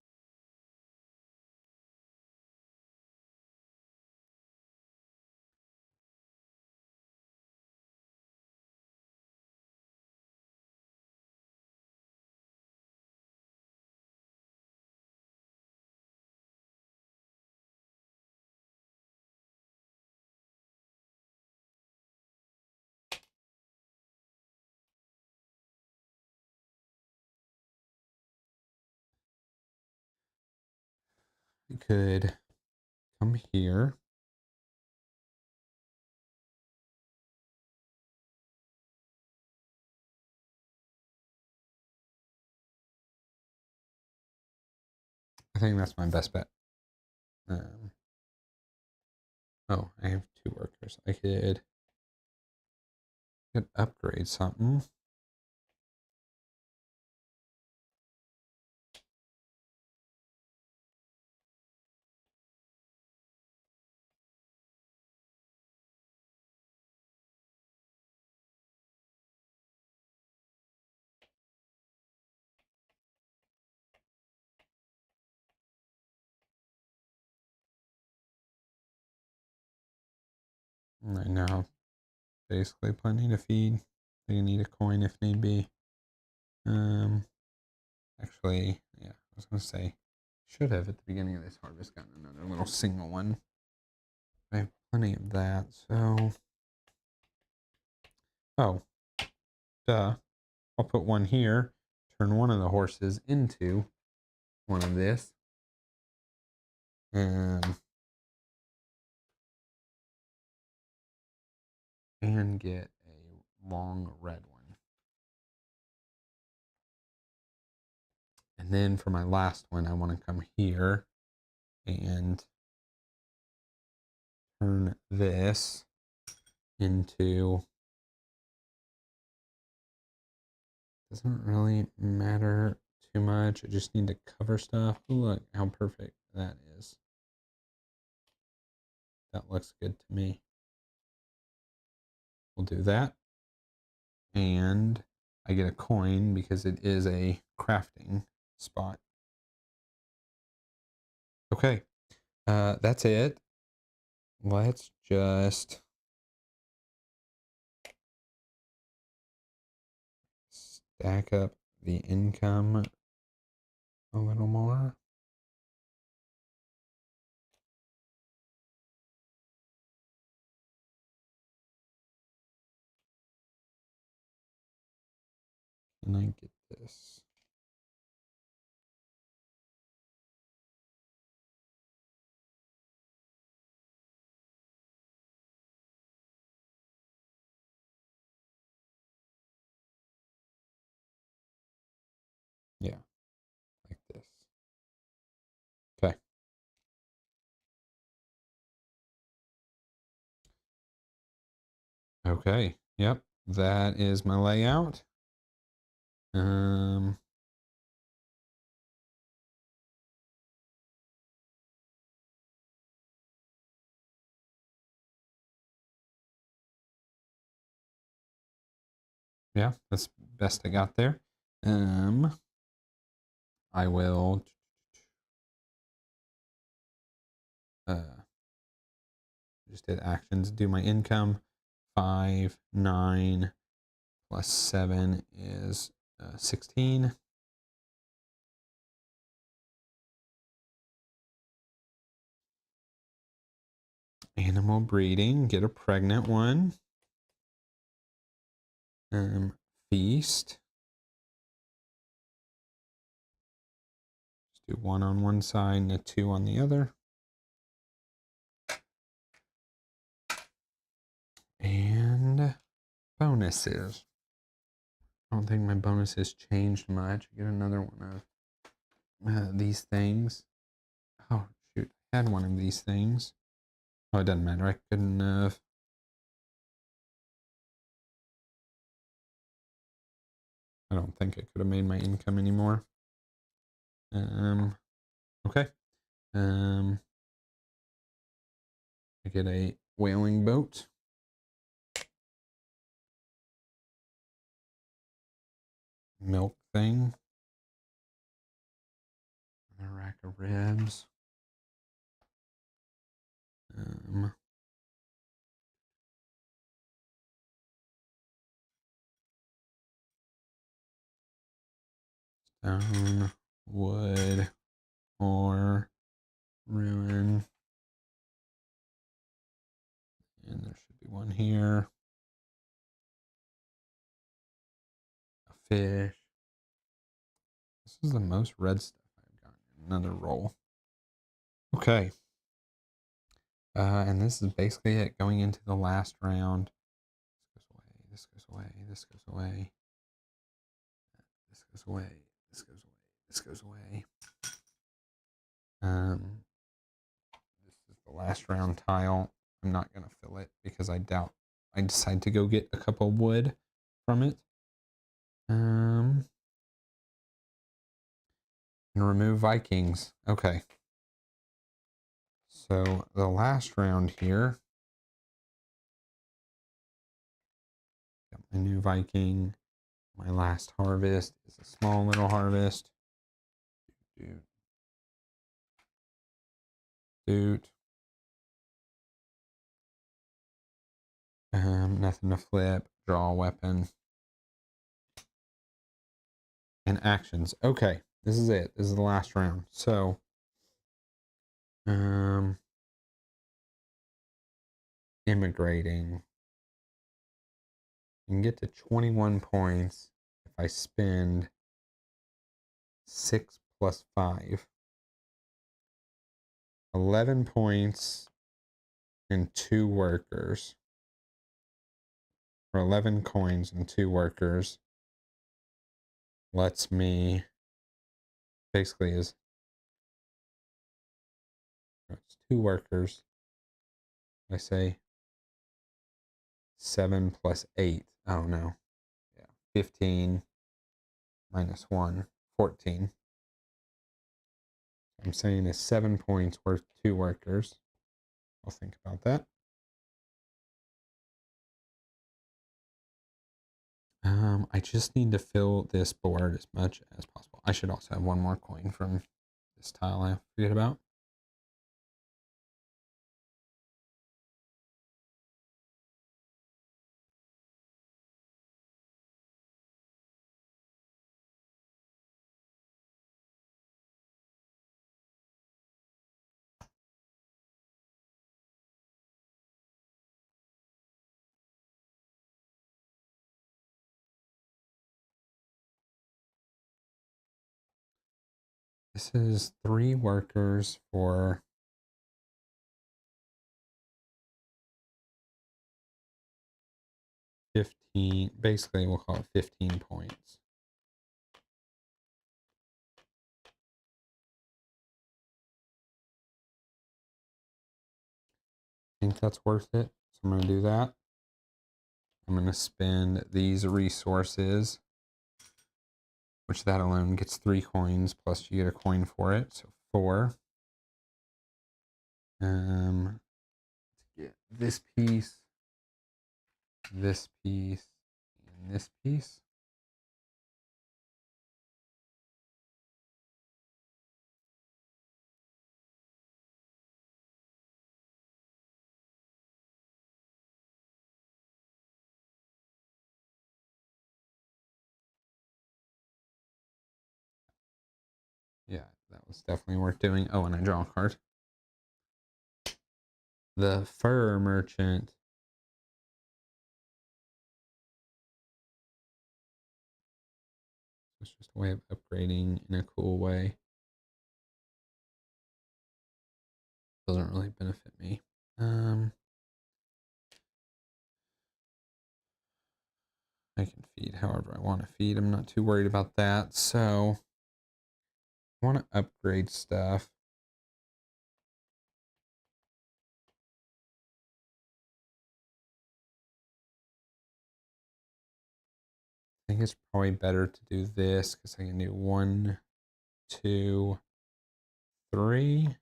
You could come here. I think that's my best bet. Oh, I have 2 workers. I could upgrade something. I now basically plenty to feed. I need a coin if need be. Actually, yeah, I was gonna say, should have at the beginning of this harvest gotten another little single one. I have plenty of that, so oh, duh. I'll put one here, turn one of the horses into one of this, and get a long red one. And then for my last one, I want to come here and turn this into, doesn't really matter too much. I just need to cover stuff. Ooh, look how perfect that is. That looks good to me. We'll do that. And I get a coin because it is a crafting spot. Okay, that's it. Let's just stack up the income a little more. Can I get this? Yeah, like this. Okay. Okay. Yep. That is my layout. Um, yeah, that's best I got there. I will just hit actions, do my income. 5, 9 plus 7 is 16. Animal breeding. Get a pregnant one. Feast. Let's do 1 on one side and a 2 on the other. And bonuses. I don't think my bonuses changed much. Get another one of these things. Oh, shoot. I had one of these things. Oh, it doesn't matter. I couldn't have. I don't think I could have made my income anymore. Okay. I get a whaling boat. Milk thing. A rack of ribs. Stone, wood, or ruin. And there should be one here. A fish. This is the most red stuff I've gotten in another roll. Okay. And this is basically it going into the last round. This goes away, this goes away, this goes away, this goes away, this goes away, this goes away. This is the last round tile. I'm not gonna fill it because I doubt I decide to go get a couple wood from it. And remove Vikings. Okay. So the last round here. Got my new Viking. My last harvest is a small little harvest. Doot. Nothing to flip. Draw a weapon. And actions. Okay, this is it. This is the last round. So, immigrating. You can get to 21 points if I spend 6 plus 5. 11 points and 2 workers. Or 11 coins and 2 workers. Lets me basically is it's 2 workers. I say 7 plus 8. Oh no. Yeah. 15 minus 1. 14. I'm saying is 7 points worth 2 workers. I'll think about that. I just need to fill this board as much as possible. I should also have one more coin from this tile I forget about. This is 3 workers for 15. Basically, we'll call it 15 points. I think that's worth it. So I'm going to do that. I'm going to spend these resources, which that alone gets 3 coins, plus you get a coin for it. So 4. Let's get this piece, and this piece. Yeah, that was definitely worth doing. Oh, and I draw a card. the fur merchant. It's just a way of upgrading in a cool way. Doesn't really benefit me. I can feed however I want to feed. I'm not too worried about that. So I want to upgrade stuff. I think it's probably better to do this because I can do 1, 2, 3.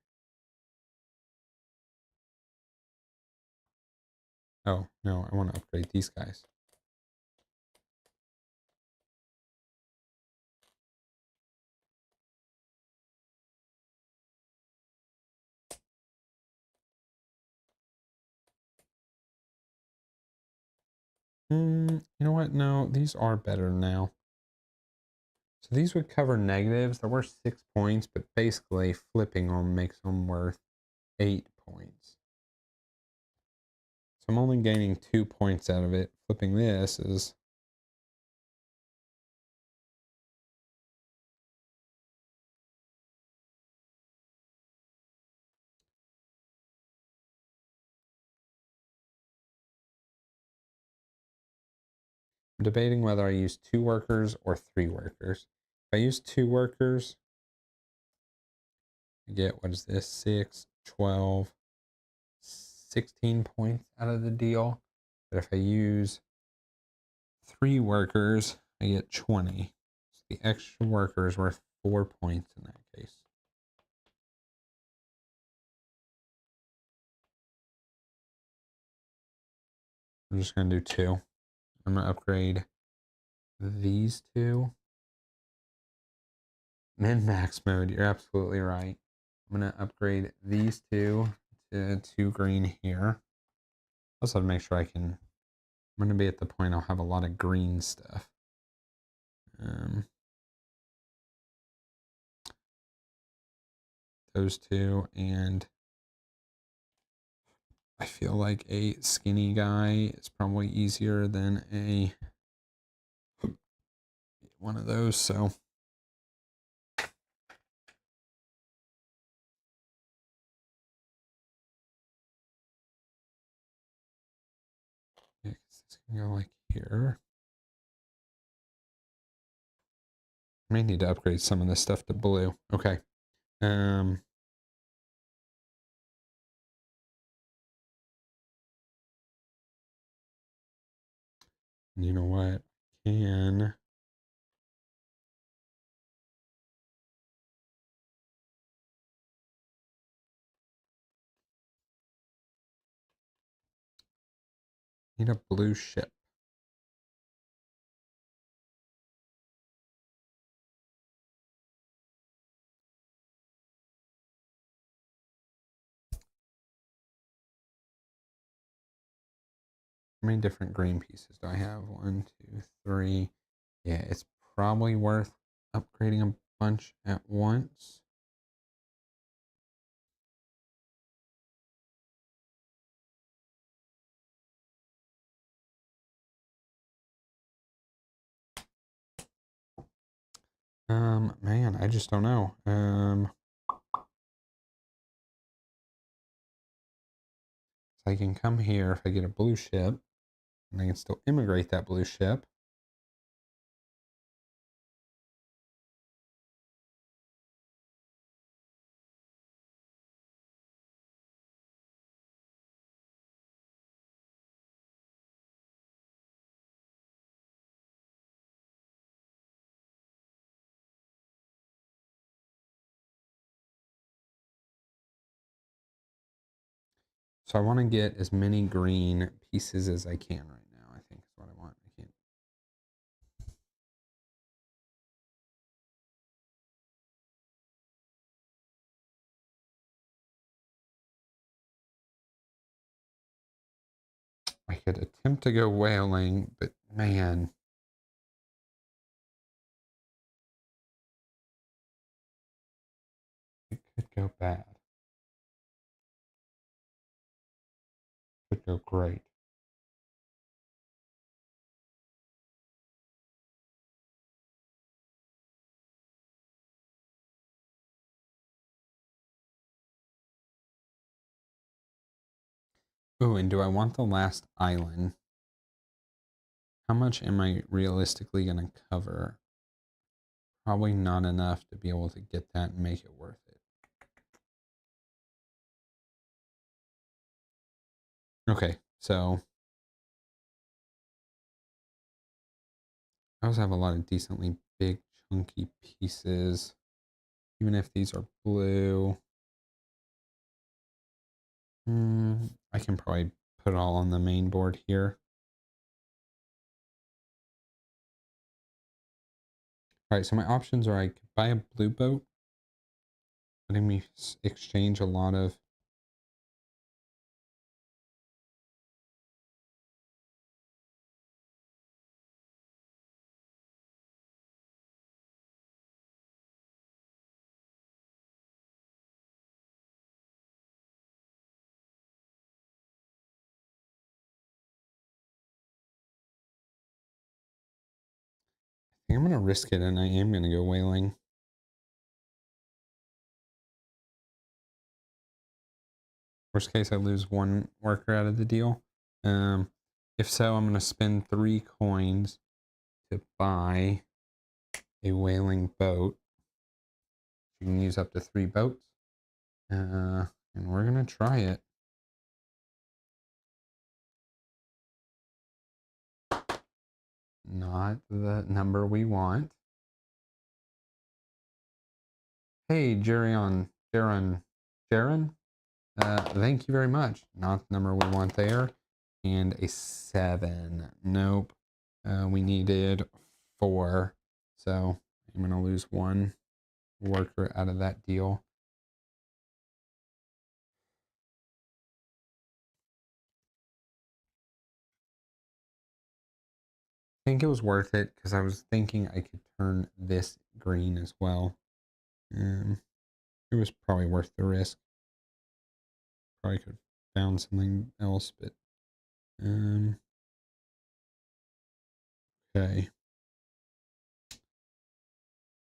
Oh, no, I want to upgrade these guys. You know what? No, these are better now. So these would cover negatives. There were 6 points, but basically flipping them makes them worth 8 points. So I'm only gaining 2 points out of it. Flipping this is... I'm debating whether I use 2 workers or 3 workers. If I use 2 workers, I get, what is this, 6, 12, 16 points out of the deal. But if I use 3 workers, I get 20. So the extra worker is worth 4 points in that case. I'm just going to do 2. I'm going to upgrade these 2. Min-max mode, you're absolutely right. I'm going to upgrade these 2 to 2 green here. Also to make sure I'm going to be at the point I'll have a lot of green stuff. Those 2, and I feel like a skinny guy is probably easier than one of those, so yeah, this can go like here. I may need to upgrade some of this stuff to blue. Okay. You know what? Need a blue ship. How many different green pieces do I have? 1, 2, 3. Yeah, it's probably worth upgrading a bunch at once. Man, I just don't know. So I can come here if I get a blue ship, and I can still immigrate that blue ship. So I want to get as many green pieces as I can right now, I think is what I want. I can't. I could attempt to go whaling, but man. It could go bad. Could go great. Oh, and do I want the last island? How much am I realistically going to cover? Probably not enough to be able to get that and make it worth it. Okay, so I also have a lot of decently big, chunky pieces, even if these are blue. I can probably put it all on the main board here. All right, so my options are I could buy a blue boat, letting me exchange a lot of I think I'm going to risk it, and I am going to go whaling. Worst case, I lose one worker out of the deal. If so, I'm going to spend 3 coins to buy a whaling boat. You can use up to 3 boats. And we're going to try it. Not the number we want. Hey, Darren. Thank you very much. Not the number we want there. And a 7. Nope. We needed 4. So I'm going to lose 1 worker out of that deal. I think it was worth it because I was thinking I could turn this green as well. It was probably worth the risk. Probably could have found something else, but okay.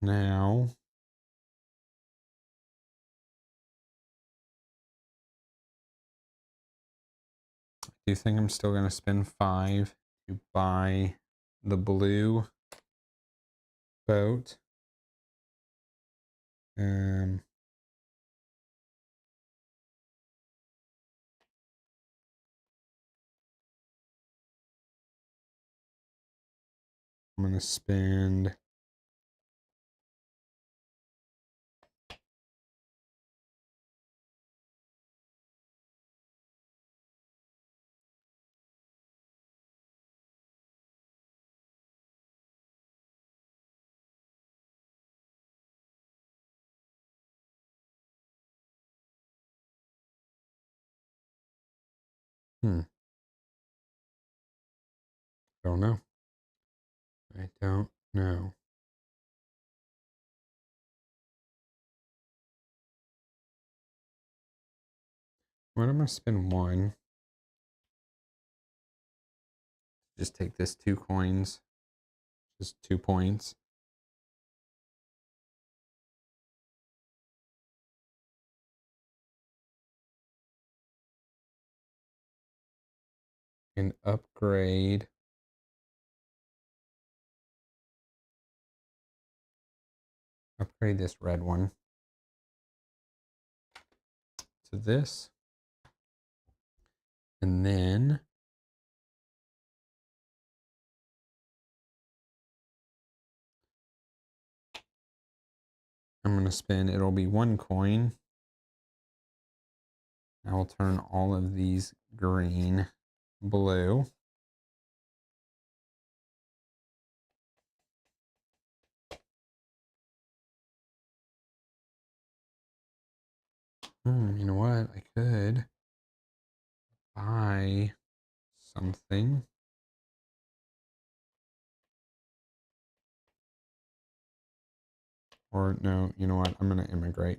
Now I do think I'm still going to spend 5 to buy the blue boat. I'm going to spend don't know. I don't know. What am I spend 1? Just take this 2 coins. Just 2 points. And upgrade this red one to this. And then I'm going to spend, it'll be 1 coin. I will turn all of these green, blue. You know what? I could buy something. Or no, you know what? I'm going to immigrate.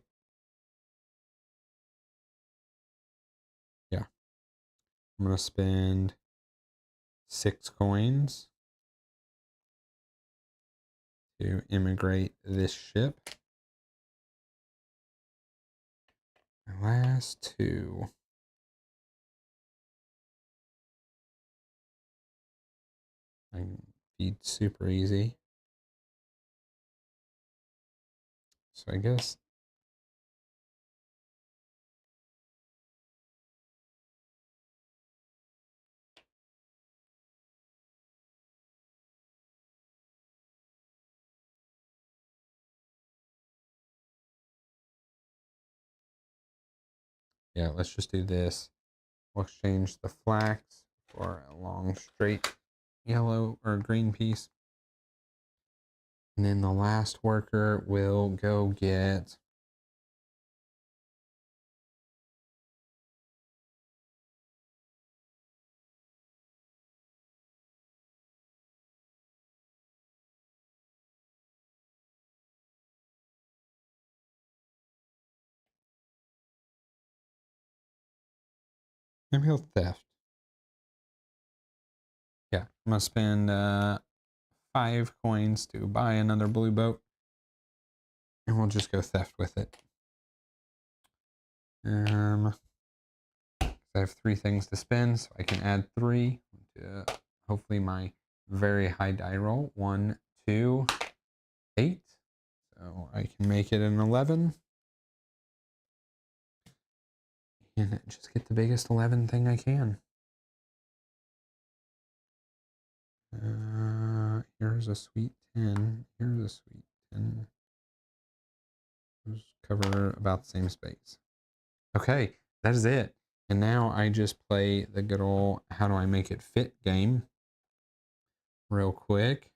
Yeah. I'm going to spend 6 coins to immigrate this ship. My last 2. I can feed super easy. So I guess yeah, let's just do this. We'll exchange the flax for a long straight yellow or green piece. And then the last worker will go get maybe he'll theft. Yeah, I'm gonna spend 5 coins to buy another blue boat. And we'll just go theft with it. I have 3 things to spend, so I can add 3 to hopefully my very high die roll. 1, 2, 8. So I can make it an 11. And just get the biggest 11 thing I can. Here's a sweet 10. Here's a sweet 10. Those cover about the same space. Okay, that is it. And now I just play the good old how do I make it fit game real quick.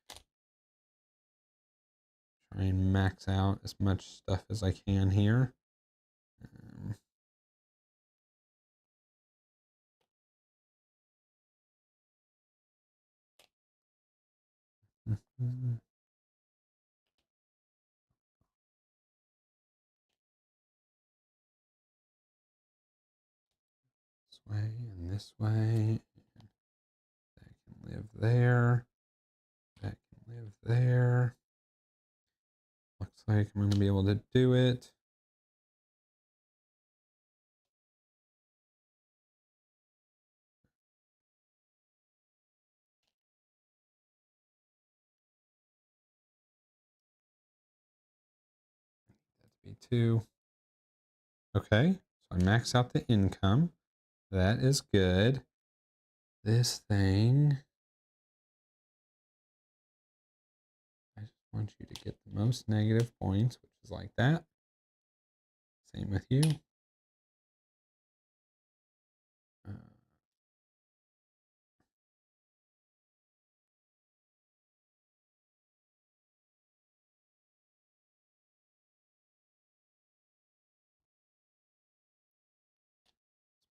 Try and max out as much stuff as I can here. This way and this way. That can live there. That can live there. Looks like I'm going to be able to do it. That'd be 2. Okay, so I max out the income. That is good. This thing, I just want you to get the most negative points, which is like that. Same with you. Uh,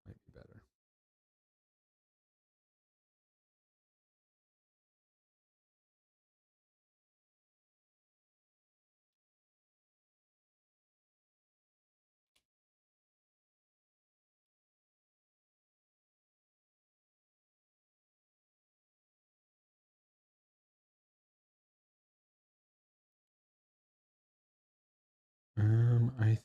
might be better. I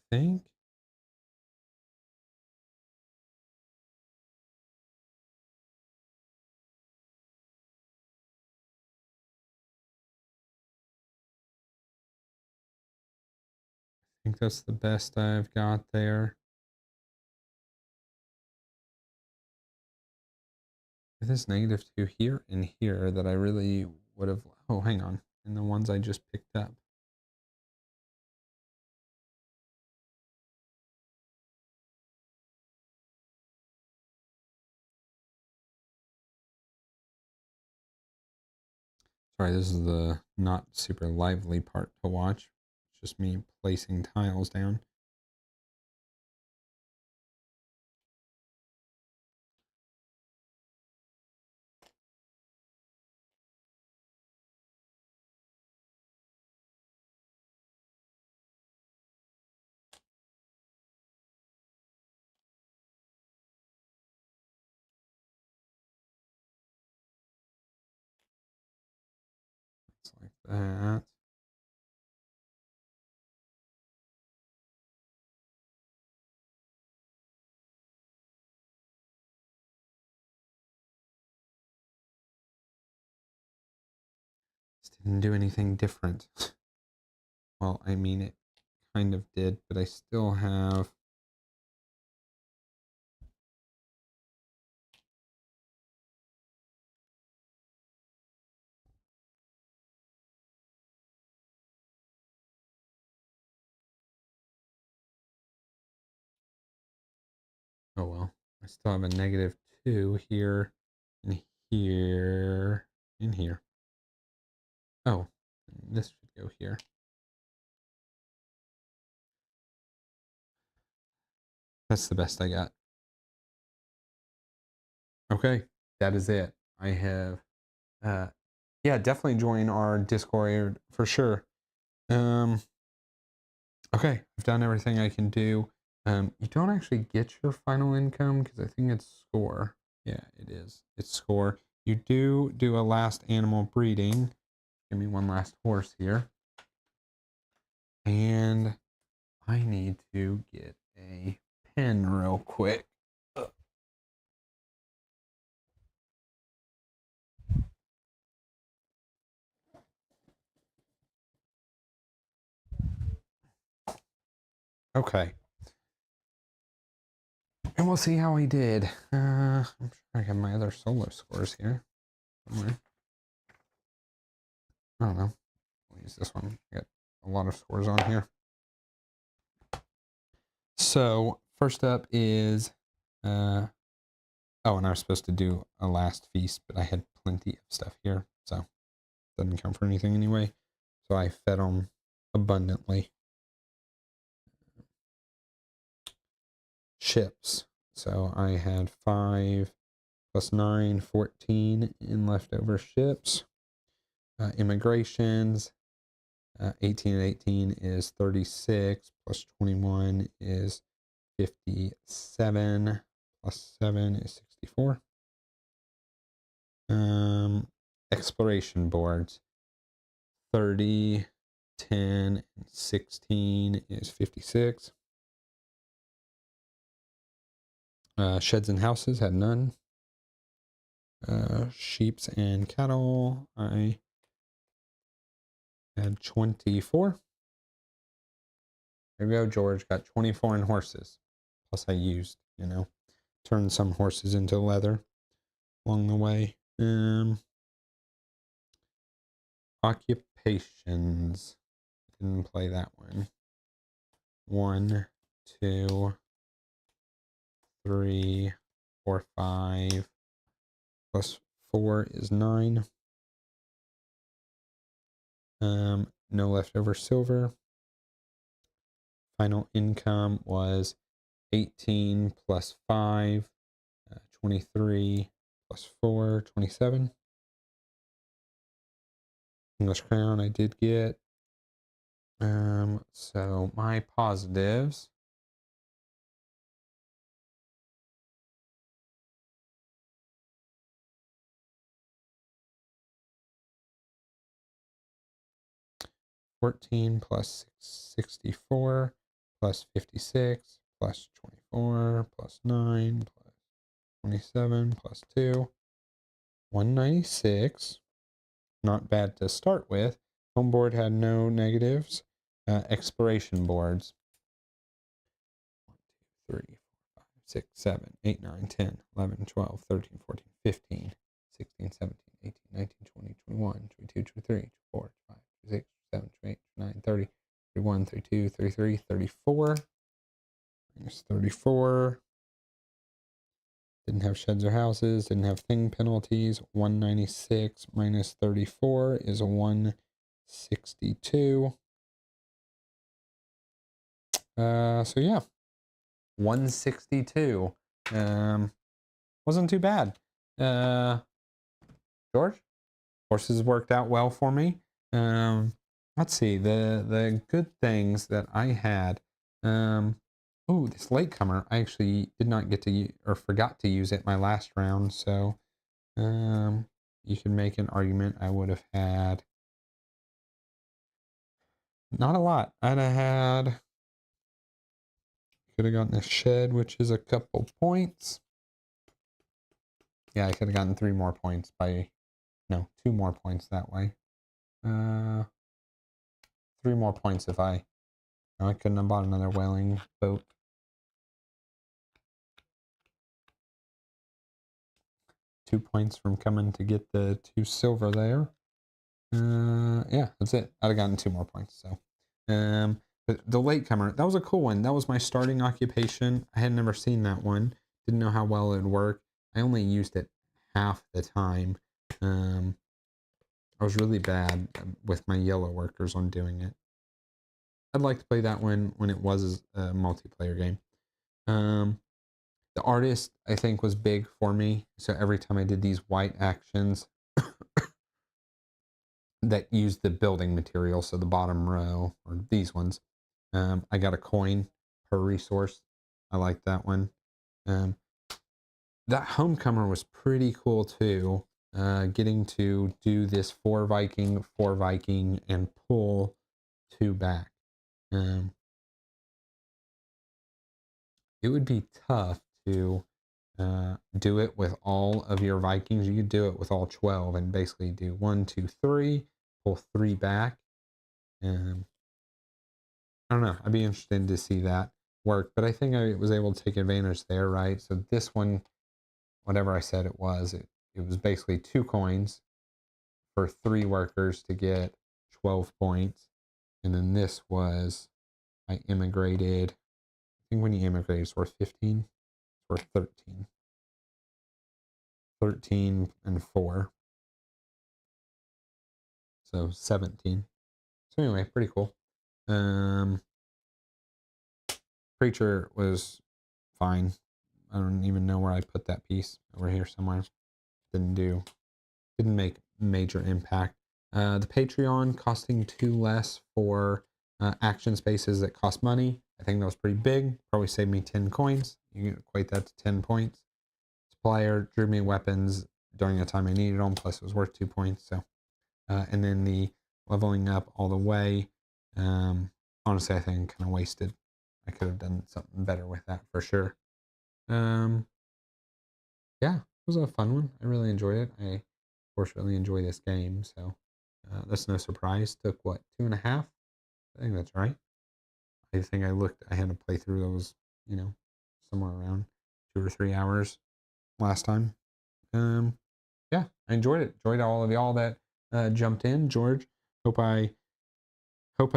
think that's the best I've got there. If this -2 here and here that I really would have, oh, hang on, and the ones I just picked up. Sorry, this is the not super lively part to watch. It's just me placing tiles down. that. Didn't do anything different. Well, I mean, it kind of did, but I still have. Oh well, I still have a -2 here, and here, and here. Oh, this should go here. That's the best I got. Okay, that is it. I have, yeah, definitely join our Discord for sure. Okay, I've done everything I can do. You don't actually get your final income because I think it's score. Yeah, it is. It's score. You do a last animal breeding. Give me one last horse here. And I need to get a pen real quick. Okay. And we'll see how he did. I'm sure I have my other solo scores here somewhere. I don't know. I'll use this one. I got a lot of scores on here. So first up is oh, and I was supposed to do a last feast, but I had plenty of stuff here, so it doesn't count for anything anyway. So I fed them abundantly. Ships. So I had 5 plus 9, 14 in leftover ships. Immigrations. 18 and 18 is 36, plus 21 is 57, plus 7 is 64. Exploration boards. 30, 10, and 16 is 56. Sheds and houses had none. Sheeps and cattle, I had 24. There we go, George got 24 in horses. Plus I used, turned some horses into leather along the way. Occupations. Didn't play that one. 1, 2, 3, 4, 5. Plus 4 is 9. No leftover silver. Final income was 18 plus 5, 23 plus 4, 27. English crown I did get. So my positives. $14 plus 64 plus 56 plus 24 plus 9 plus 27 plus 2. 196. Not bad to start with. Home board had no negatives. Exploration boards. 1, 2, 3, 4, 5, 6, 7, 8, 9, 10, 11, 12, 13, 14, 15, 16, 17, 18, 19, 20, 21, 22, 23, 24, 25, 26, 27, 28, 29, 30, 31, 32, 33, 34. Minus 34. Didn't have sheds or houses. Didn't have thing penalties. 196 minus 34 is 162. So yeah, 162. Wasn't too bad. George, horses worked out well for me. Let's see the good things that I had. Oh, this latecomer, I actually did not get to or forgot to use it my last round. So, you can make an argument I would have had Not a lot. I'd have had, could have gotten a shed, which is a couple points. Yeah, I could have gotten 3 more points by, no, 2 more points that way. 3 more points if I, no, I couldn't have bought another whaling boat. Two points from coming to get the 2 silver there. Yeah, that's it. I'd have gotten 2 more points. So, but the latecomer, that was a cool one. That was my starting occupation. I had never seen that one. Didn't know how well it would work. I only used it half the time. I was really bad with my yellow workers on doing it. I'd like to play that one when it was a multiplayer game. The artist, I think, was big for me. So every time I did these white actions that used the building material, so the bottom row, or these ones, I got a coin per resource. I like that one. That homecomer was pretty cool too. Getting to do this 4 Viking, and pull 2 back. It would be tough to do it with all of your Vikings. You could do it with all 12 and basically do 1, 2, 3, pull 3 back. I don't know. I'd be interested to see that work, but I think I was able to take advantage there, right? So this one, whatever I said it was basically 2 coins for 3 workers to get 12 points. And then this was, I immigrated. I think when you immigrate, it's worth 15, it's worth 13. 13 and 4. So 17. So anyway, pretty cool. Preacher was fine. I don't even know where I put that piece. Over here somewhere. Didn't make major impact. The Patreon costing 2 less for action spaces that cost money. I think that was pretty big. Probably saved me 10 coins. You can equate that to 10 points. Supplier drew me weapons during the time I needed them, plus it was worth 2 points. So, and then the leveling up all the way. Honestly, I think kind of wasted. I could have done something better with that for sure. Yeah, it was a fun one. I really enjoyed it. I, of course, really enjoy this game. So that's no surprise. Took what, 2.5? I think that's right. I think I had to play through those, somewhere around 2 or 3 hours last time. Yeah, I enjoyed it. Enjoyed all of y'all that jumped in. George, hope I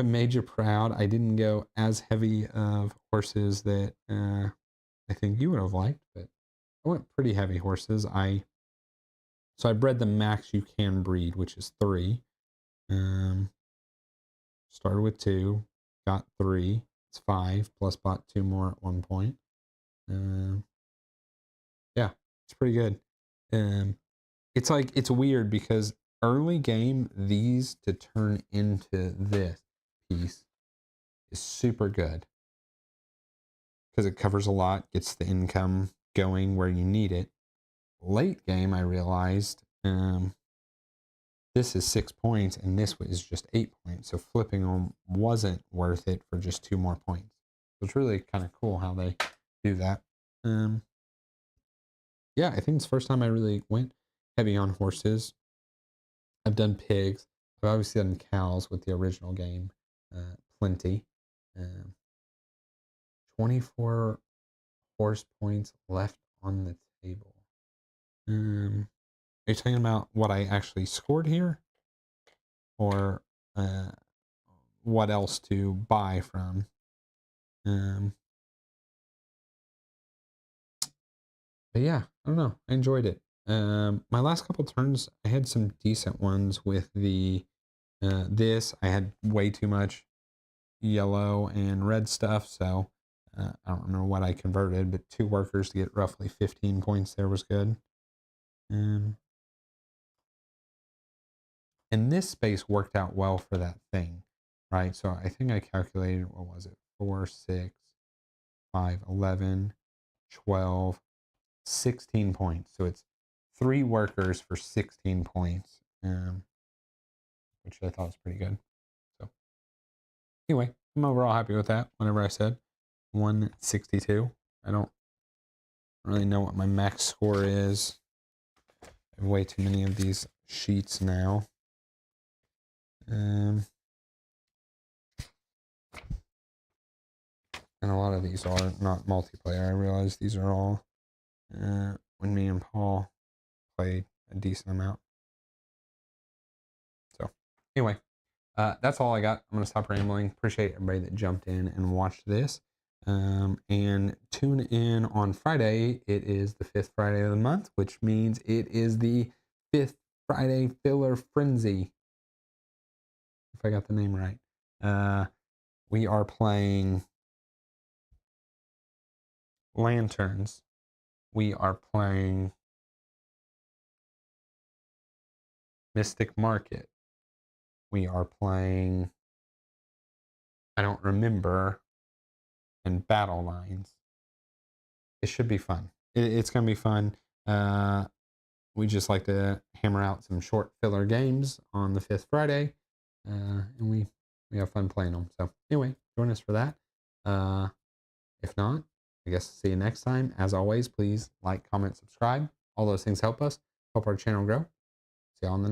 made you proud. I didn't go as heavy of horses that I think you would have liked, but I went pretty heavy horses. So I bred the max you can breed, which is 3. Started with 2, got 3. It's 5, plus bought 2 more at one point. Yeah, it's pretty good. It's weird because early game, these to turn into this piece is super good because it covers a lot, gets the income going where you need it. Late game, I realized this is 6 points and this is just 8 points. So flipping them wasn't worth it for just 2 more points. So it's really kind of cool how they do that. Yeah, I think it's the first time I really went heavy on horses. I've done pigs. I've obviously done cows with the original game, plenty. 24 horse points left on the table. Are you talking about what I actually scored here? Or what else to buy from? But yeah, I don't know. I enjoyed it. My last couple turns, I had some decent ones with the this. I had way too much yellow and red stuff, so I don't remember what I converted, but 2 workers to get roughly 15 points there was good. And this space worked out well for that thing, right? So I think I calculated, what was it? 4, 6, 5, 11, 12, 16 points. So it's 3 workers for 16 points, which I thought was pretty good. So Anyway, I'm overall happy with that. Whenever I said 162, I don't really know what my max score is. I have way too many of these sheets now. And a lot of these are not multiplayer. I realize these are all when me and Paul played a decent amount. So anyway, that's all I got. I'm going to stop rambling. Appreciate everybody that jumped in and watched this. And tune in on Friday. It is the 5th Friday of the month, which means it is the 5th Friday Filler Frenzy. If I got the name right. We are playing Lanterns. We are playing Mystic Market. We are playing, I don't remember, and Battle Lines. It should be fun. It's going to be fun. We just like to hammer out some short filler games on the 5th Friday. And we have fun playing them. So anyway, join us for that. If not, I guess see you next time. As always, please like, comment, subscribe. All those things help us, help our channel grow. See y'all on the